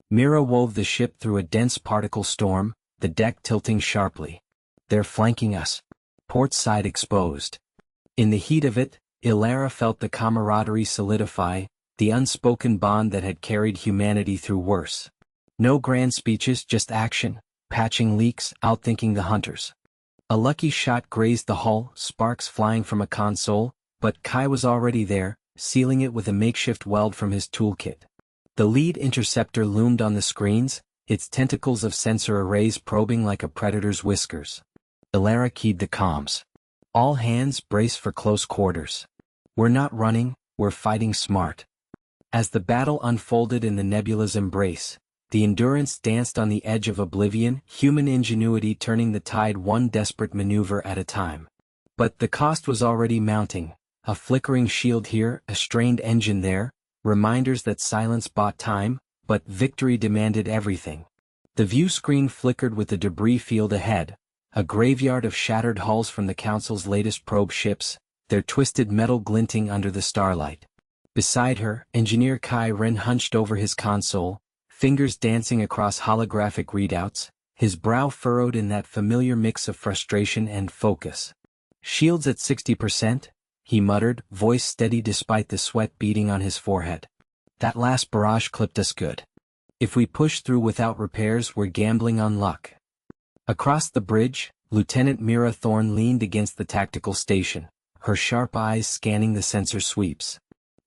Mira wove the ship through a dense particle storm, the deck tilting sharply. "They're flanking us. Port side exposed." In the heat of it, Ilara felt the camaraderie solidify, the unspoken bond that had carried humanity through worse. No grand speeches, just action, patching leaks, outthinking the hunters. A lucky shot grazed the hull, sparks flying from a console, but Kai was already there, sealing it with a makeshift weld from his toolkit. The lead interceptor loomed on the screens, its tentacles of sensor arrays probing like a predator's whiskers. Ilara keyed the comms. "All hands brace for close quarters. We're not running, we're fighting smart." As the battle unfolded in the nebula's embrace, the Endurance danced on the edge of oblivion, human ingenuity turning the tide one desperate maneuver at a time. But the cost was already mounting, a flickering shield here, a strained engine there, reminders that silence bought time, but victory demanded everything. The view screen flickered with the debris field ahead, a graveyard of shattered hulls from the Council's latest probe ships, their twisted metal glinting under the starlight. Beside her, Engineer Kai Ren hunched over his console, fingers dancing across holographic readouts, his brow furrowed in that familiar mix of frustration and focus. "Shields at 60%, he muttered, voice steady despite the sweat beading on his forehead. "That last barrage clipped us good. If we push through without repairs, we're gambling on luck." Across the bridge, Lieutenant Mira Thorne leaned against the tactical station, her sharp eyes scanning the sensor sweeps.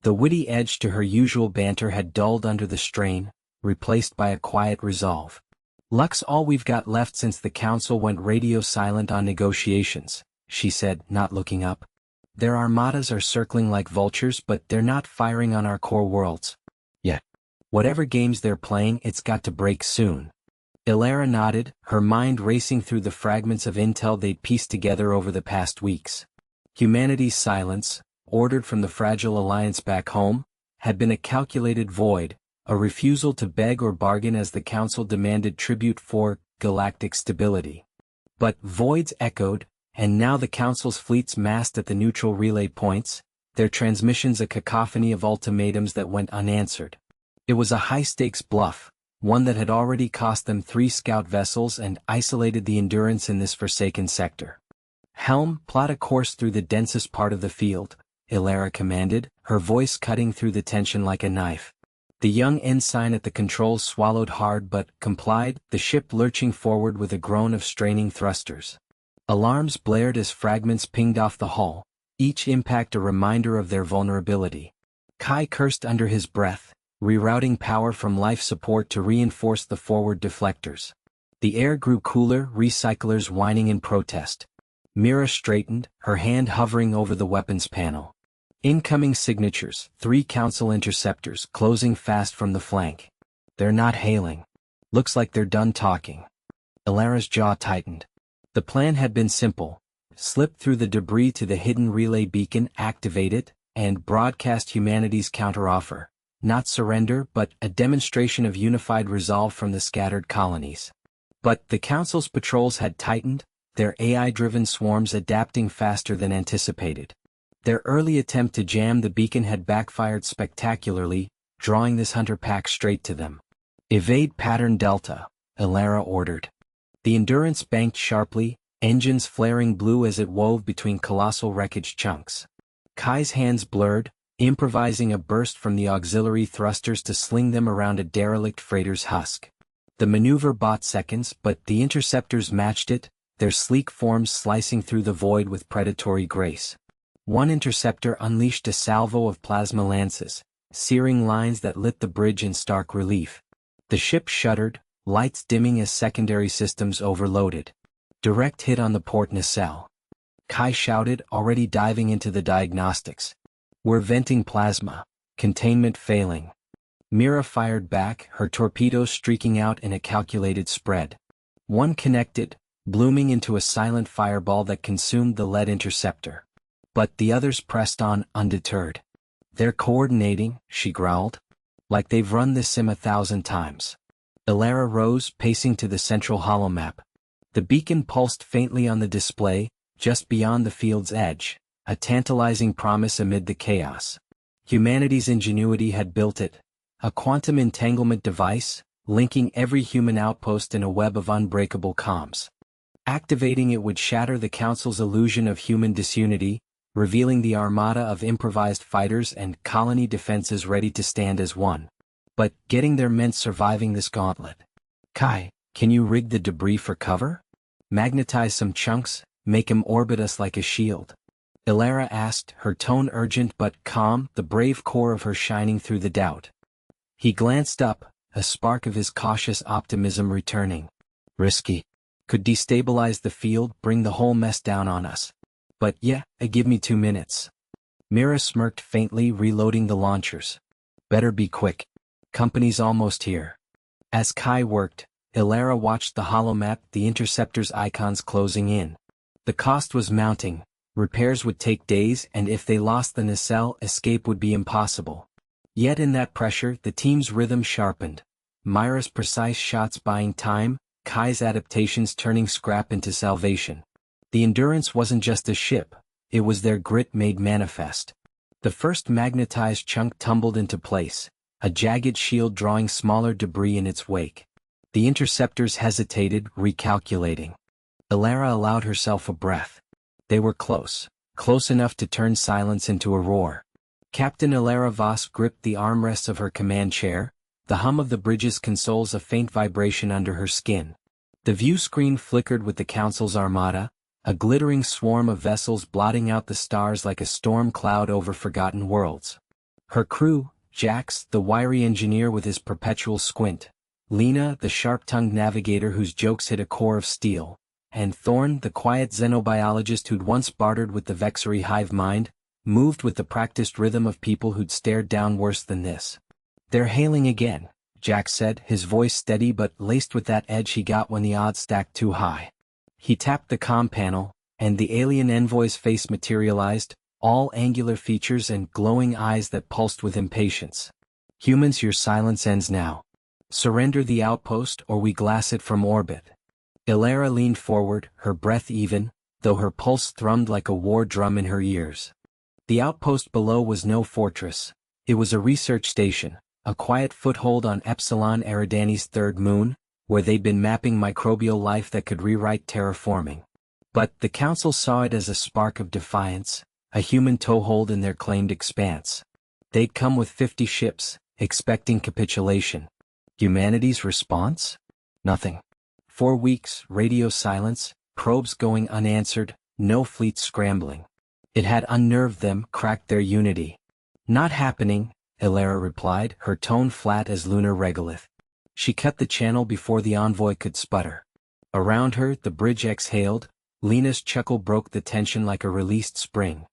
The witty edge to her usual banter had dulled under the strain, replaced by a quiet resolve. "Luck's all we've got left since the council went radio silent on negotiations," she said, not looking up. "Their armadas are circling like vultures, but they're not firing on our core worlds yet. Whatever games they're playing, it's got to break soon." Ilara nodded, her mind racing through the fragments of intel they'd pieced together over the past weeks. Humanity's silence, ordered from the fragile alliance back home, had been a calculated void, a refusal to beg or bargain as the council demanded tribute for galactic stability. But voids echoed, and now the council's fleets massed at the neutral relay points, their transmissions a cacophony of ultimatums that went unanswered. It was a high-stakes bluff, one that had already cost them 3 scout vessels and isolated the Endurance in this forsaken sector. "Helm, plot a course through the densest part of the field," Ilara commanded, her voice cutting through the tension like a knife. The young ensign at the controls swallowed hard but complied, the ship lurching forward with a groan of straining thrusters. Alarms blared as fragments pinged off the hull, each impact a reminder of their vulnerability. Kai cursed under his breath, rerouting power from life support to reinforce the forward deflectors. The air grew cooler, recyclers whining in protest. Mira straightened, her hand hovering over the weapons panel. Incoming signatures, 3 council interceptors closing fast from the flank. "They're not hailing. Looks like they're done talking." Ilara's jaw tightened. The plan had been simple: slip through the debris to the hidden relay beacon, activate it, and broadcast humanity's counteroffer. Not surrender, but a demonstration of unified resolve from the scattered colonies. But the council's patrols had tightened, their AI-driven swarms adapting faster than anticipated. Their early attempt to jam the beacon had backfired spectacularly, drawing this hunter pack straight to them. "Evade pattern Delta," Ilara ordered. The Endurance banked sharply, engines flaring blue as it wove between colossal wreckage chunks. Kai's hands blurred, improvising a burst from the auxiliary thrusters to sling them around a derelict freighter's husk. The maneuver bought seconds, but the interceptors matched it, their sleek forms slicing through the void with predatory grace. One interceptor unleashed a salvo of plasma lances, searing lines that lit the bridge in stark relief. The ship shuddered, lights dimming as secondary systems overloaded. "Direct hit on the port nacelle," Kai shouted, already diving into the diagnostics. "We're venting plasma. Containment failing." Mira fired back, her torpedoes streaking out in a calculated spread. One connected, blooming into a silent fireball that consumed the lead interceptor. But the others pressed on, undeterred. "They're coordinating," she growled. "Like they've run this sim 1,000 times." Ilara rose, pacing to the central holomap. The beacon pulsed faintly on the display, just beyond the field's edge, a tantalizing promise amid the chaos. Humanity's ingenuity had built it, a quantum entanglement device, linking every human outpost in a web of unbreakable comms. Activating it would shatter the Council's illusion of human disunity, revealing the armada of improvised fighters and colony defenses ready to stand as one. But getting there meant surviving this gauntlet. "Kai, can you rig the debris for cover? Magnetize some chunks, make 'em orbit us like a shield?" Ilara asked, her tone urgent but calm, the brave core of her shining through the doubt. He glanced up, a spark of his cautious optimism returning. "Risky. Could destabilize the field, bring the whole mess down on us. But yeah, give me 2 minutes." Mira smirked faintly, reloading the launchers. "Better be quick. Company's almost here." As Kai worked, Ilara watched the holomap, the interceptor's icons closing in. The cost was mounting, repairs would take days, and if they lost the nacelle, escape would be impossible. Yet in that pressure, the team's rhythm sharpened. Myra's precise shots buying time, Kai's adaptations turning scrap into salvation. The Endurance wasn't just a ship, it was their grit made manifest. The first magnetized chunk tumbled into place, a jagged shield drawing smaller debris in its wake. The interceptors hesitated, recalculating. Ilara allowed herself a breath. They were close enough to turn silence into a roar. Captain Ilara Voss gripped the armrests of her command chair, the hum of the bridge's consoles a faint vibration under her skin. The view screen flickered with the Council's armada, a glittering swarm of vessels blotting out the stars like a storm cloud over forgotten worlds. Her crew, Jax, the wiry engineer with his perpetual squint, Lena, the sharp-tongued navigator whose jokes hit a core of steel, and Thorn, the quiet xenobiologist who'd once bartered with the vexery hive mind, moved with the practiced rhythm of people who'd stared down worse than this. "They're hailing again," Jax said, his voice steady but laced with that edge he got when the odds stacked too high. He tapped the comm panel, and the alien envoy's face materialized, all angular features and glowing eyes that pulsed with impatience. "Humans, your silence ends now. Surrender the outpost or we glass it from orbit." Ilara leaned forward, her breath even, though her pulse thrummed like a war drum in her ears. The outpost below was no fortress. It was a research station, a quiet foothold on Epsilon Eridani's third moon, where they'd been mapping microbial life that could rewrite terraforming. But the Council saw it as a spark of defiance, a human toehold in their claimed expanse. They'd come with 50 ships, expecting capitulation. Humanity's response? Nothing. 4 weeks, radio silence, probes going unanswered, no fleet scrambling. It had unnerved them, cracked their unity. "Not happening," Ilara replied, her tone flat as lunar regolith. She cut the channel before the envoy could sputter. Around her, the bridge exhaled. Lena's chuckle broke the tension like a released spring.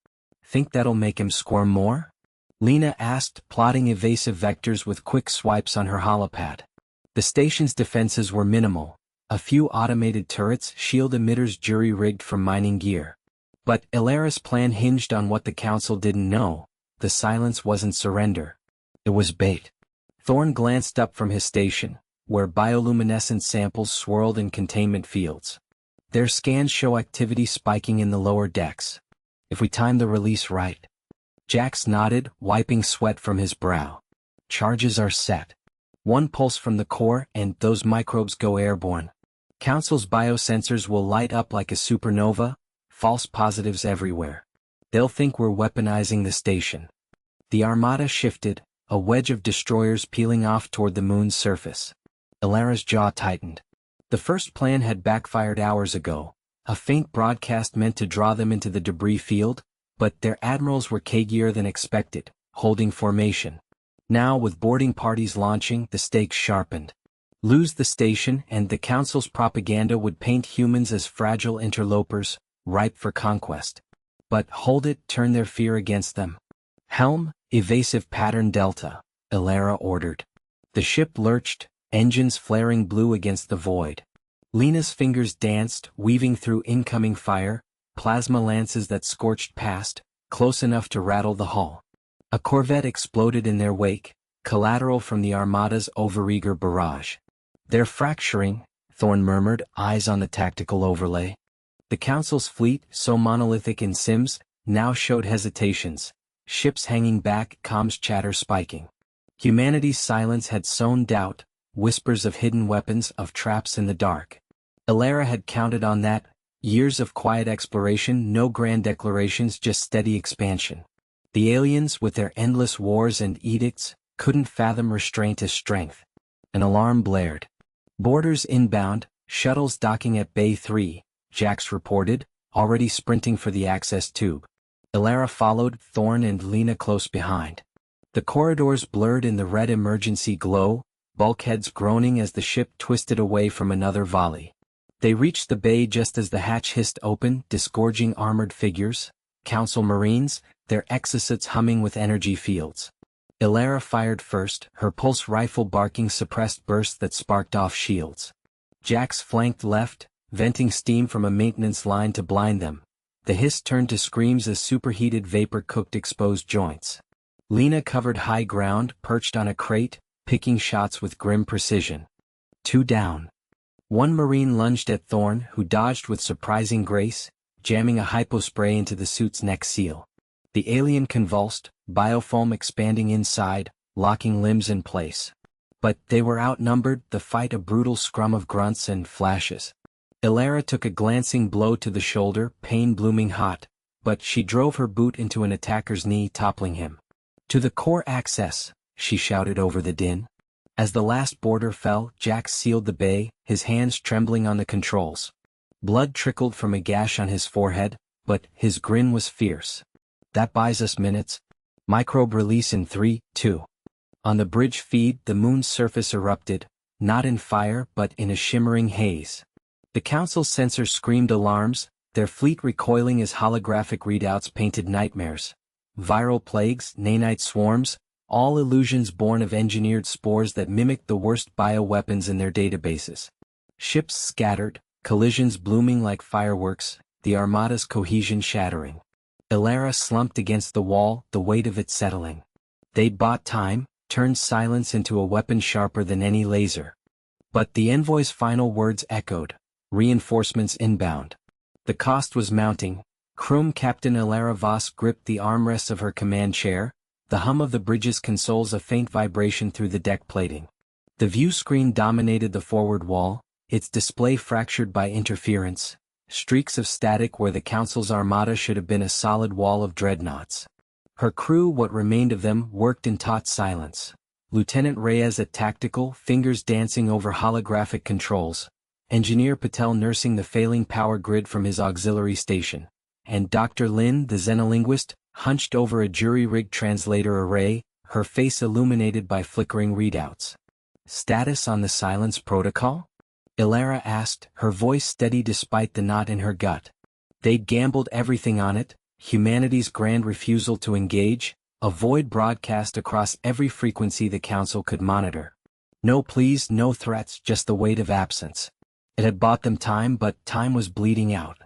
"Think that'll make him squirm more?" Lena asked, plotting evasive vectors with quick swipes on her holopad. The station's defenses were minimal. A few automated turrets, shield emitters jury-rigged from mining gear. But Ilara's plan hinged on what the Council didn't know. The silence wasn't surrender. It was bait. Thorn glanced up from his station, where bioluminescent samples swirled in containment fields. Their scans show activity spiking in the lower decks. "If we time the release right." Jax nodded, wiping sweat from his brow. "Charges are set. One pulse from the core and those microbes go airborne. Council's biosensors will light up like a supernova, false positives everywhere. They'll think we're weaponizing the station." The Armada shifted, a wedge of destroyers peeling off toward the moon's surface. Ilara's jaw tightened. The first plan had backfired hours ago, a faint broadcast meant to draw them into the debris field, but their admirals were cagier than expected, holding formation. Now, with boarding parties launching, the stakes sharpened. Lose the station and the Council's propaganda would paint humans as fragile interlopers, ripe for conquest. But hold it, turn their fear against them. "Helm, evasive pattern Delta," Ilara ordered. The ship lurched, engines flaring blue against the void. Lena's fingers danced, weaving through incoming fire, plasma lances that scorched past, close enough to rattle the hull. A corvette exploded in their wake, collateral from the Armada's overeager barrage. "They're fracturing," Thorn murmured, eyes on the tactical overlay. The Council's fleet, so monolithic in Sims, now showed hesitations. Ships hanging back, comms chatter spiking. Humanity's silence had sown doubt, whispers of hidden weapons, of traps in the dark. Ilara had counted on that. Years of quiet exploration, no grand declarations, just steady expansion. The aliens, with their endless wars and edicts, couldn't fathom restraint as strength. An alarm blared. "Boarders inbound, shuttles docking at Bay 3, Jax reported, already sprinting for the access tube. Ilara followed, Thorn and Lena close behind. The corridors blurred in the red emergency glow, bulkheads groaning as the ship twisted away from another volley. They reached the bay just as the hatch hissed open, disgorging armored figures, Council Marines, their exosuits humming with energy fields. Ilara fired first, her pulse rifle barking suppressed bursts that sparked off shields. Jax flanked left, venting steam from a maintenance line to blind them. The hiss turned to screams as superheated vapor cooked exposed joints. Lena covered high ground, perched on a crate, picking shots with grim precision. 2 down. One Marine lunged at Thorn, who dodged with surprising grace, jamming a hypospray into the suit's neck seal. The alien convulsed, biofoam expanding inside, locking limbs in place. But they were outnumbered, the fight a brutal scrum of grunts and flashes. Ilara took a glancing blow to the shoulder, pain blooming hot, but she drove her boot into an attacker's knee, toppling him. "To the core access," she shouted over the din. As the last boarder fell, Jax sealed the bay, his hands trembling on the controls. Blood trickled from a gash on his forehead, but his grin was fierce. "That buys us minutes. Microbe release in 3, 2. On the bridge feed, the moon's surface erupted, not in fire but in a shimmering haze. The Council's sensors screamed alarms, their fleet recoiling as holographic readouts painted nightmares. Viral plagues, nanite swarms, all illusions born of engineered spores that mimicked the worst bioweapons in their databases. Ships scattered, collisions blooming like fireworks, the Armada's cohesion shattering. Ilara slumped against the wall, the weight of it settling. They'd bought time, turned silence into a weapon sharper than any laser. But the envoy's final words echoed, reinforcements inbound. The cost was mounting. Chrome Captain Ilara Voss gripped the armrests of her command chair, the hum of the bridge's consoles a faint vibration through the deck plating. The view screen dominated the forward wall, its display fractured by interference, streaks of static where the Council's armada should have been a solid wall of dreadnoughts. Her crew, what remained of them, worked in taut silence. Lieutenant Reyes at tactical, fingers dancing over holographic controls, Engineer Patel nursing the failing power grid from his auxiliary station, and Dr. Lin, the xenolinguist, hunched over a jury-rigged translator array, her face illuminated by flickering readouts. Status on the silence protocol? Ilara asked, her voice steady despite the knot in her gut. They'd gambled everything on it, humanity's grand refusal to engage, a void broadcast across every frequency the Council could monitor. No pleas, no threats, just the weight of absence. It had bought them time, but time was bleeding out.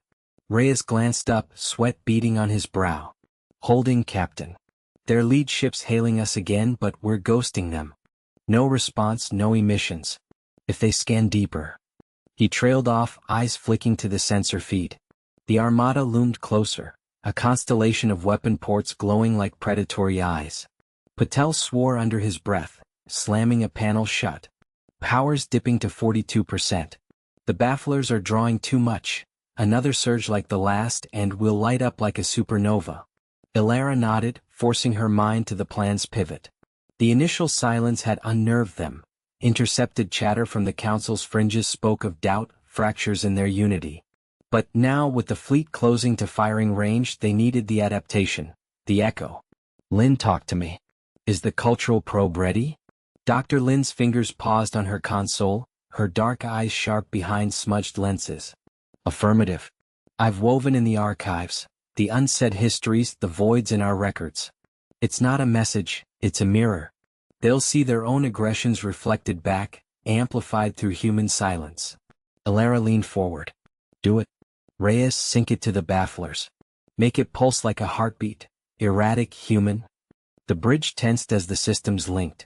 Reyes glanced up, sweat beading on his brow. Holding, Captain. Their lead ship's hailing us again, but we're ghosting them. No response, no emissions. If they scan deeper. He trailed off, eyes flicking to the sensor feed. The Armada loomed closer, a constellation of weapon ports glowing like predatory eyes. Patel swore under his breath, slamming a panel shut. Powers dipping to 42%. The bafflers are drawing too much. Another surge like the last and we'll light up like a supernova. Ilara nodded, forcing her mind to the plan's pivot. The initial silence had unnerved them. Intercepted chatter from the Council's fringes spoke of doubt, fractures in their unity. But now, with the fleet closing to firing range, they needed the adaptation, the echo. Lin, talk to me. Is the cultural probe ready? Dr. Lin's fingers paused on her console, her dark eyes sharp behind smudged lenses. Affirmative. I've woven in the archives, the unsaid histories, the voids in our records. It's not a message, it's a mirror. They'll see their own aggressions reflected back, amplified through human silence. Ilara leaned forward. Do it. Reyes, sink it to the bafflers. Make it pulse like a heartbeat, erratic, human. The bridge tensed as the systems linked.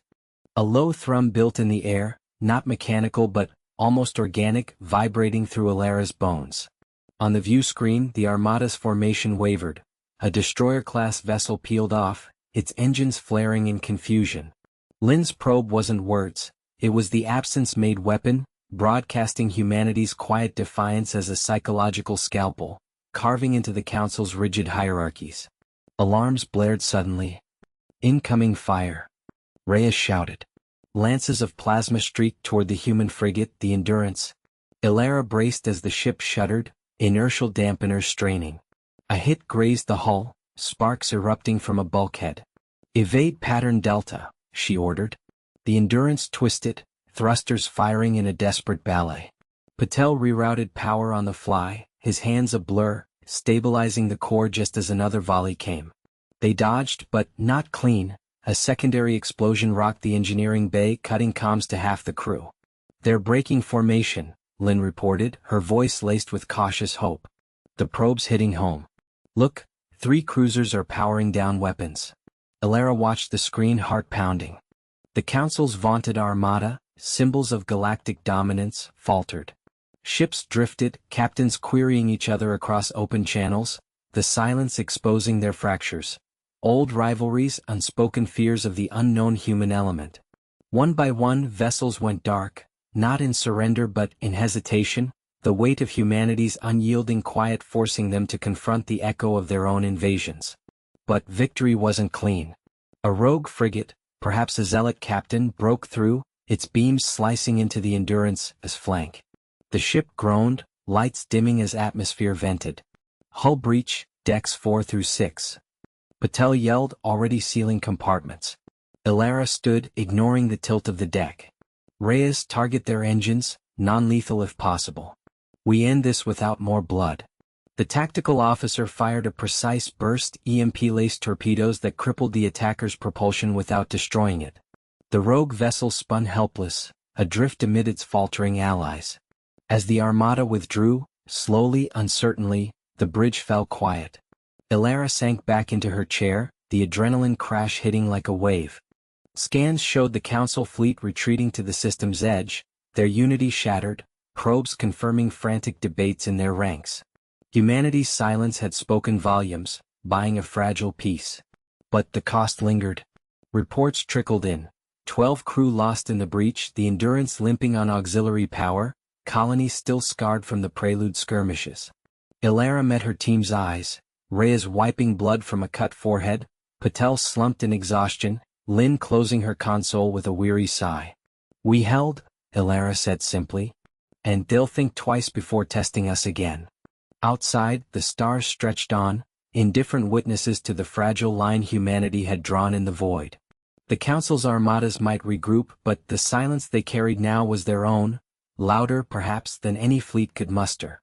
A low thrum built in the air, not mechanical but almost organic, vibrating through Ilara's bones. On the view screen, the Armada's formation wavered. A destroyer-class vessel peeled off, its engines flaring in confusion. Lin's probe wasn't words, it was the absence-made weapon, broadcasting humanity's quiet defiance as a psychological scalpel, carving into the Council's rigid hierarchies. Alarms blared suddenly. Incoming fire. Reyes shouted. Lances of plasma streaked toward the human frigate, the Endurance. Ilara braced as the ship shuddered, inertial dampeners straining. A hit grazed the hull, sparks erupting from a bulkhead. Evade pattern Delta, she ordered. The Endurance twisted, thrusters firing in a desperate ballet. Patel rerouted power on the fly, his hands a blur, stabilizing the core just as another volley came. They dodged, but not clean. A secondary explosion rocked the engineering bay, cutting comms to half the crew. They're breaking formation, Lin reported, her voice laced with cautious hope. The probe's hitting home. Look, 3 cruisers are powering down weapons. Ilara watched the screen, heart pounding. The Council's vaunted armada, symbols of galactic dominance, faltered. Ships drifted, captains querying each other across open channels, the silence exposing their fractures. Old rivalries, unspoken fears of the unknown human element. One by one, vessels went dark, not in surrender but in hesitation, the weight of humanity's unyielding quiet forcing them to confront the echo of their own invasions. But victory wasn't clean. A rogue frigate, perhaps a zealot captain, broke through, its beams slicing into the Endurance's flank. The ship groaned, lights dimming as atmosphere vented. Hull breach, decks 4 through 6. Patel yelled, already sealing compartments. Ilara stood, ignoring the tilt of the deck. Reyes, target their engines, non-lethal if possible. We end this without more blood. The tactical officer fired a precise burst EMP-laced torpedoes that crippled the attacker's propulsion without destroying it. The rogue vessel spun helpless, adrift amid its faltering allies. As the Armada withdrew, slowly, uncertainly, the bridge fell quiet. Ilara sank back into her chair, the adrenaline crash hitting like a wave. Scans showed the Council fleet retreating to the system's edge, their unity shattered, probes confirming frantic debates in their ranks. Humanity's silence had spoken volumes, buying a fragile peace. But the cost lingered. Reports trickled in. 12 crew lost in the breach, the Endurance limping on auxiliary power, colonies still scarred from the prelude skirmishes. Ilara met her team's eyes, Reyes wiping blood from a cut forehead, Patel slumped in exhaustion, Lynn closing her console with a weary sigh. We held, Ilara said simply. And they'll think twice before testing us again. Outside, the stars stretched on, indifferent witnesses to the fragile line humanity had drawn in the void. The Council's armadas might regroup, but the silence they carried now was their own, louder perhaps than any fleet could muster.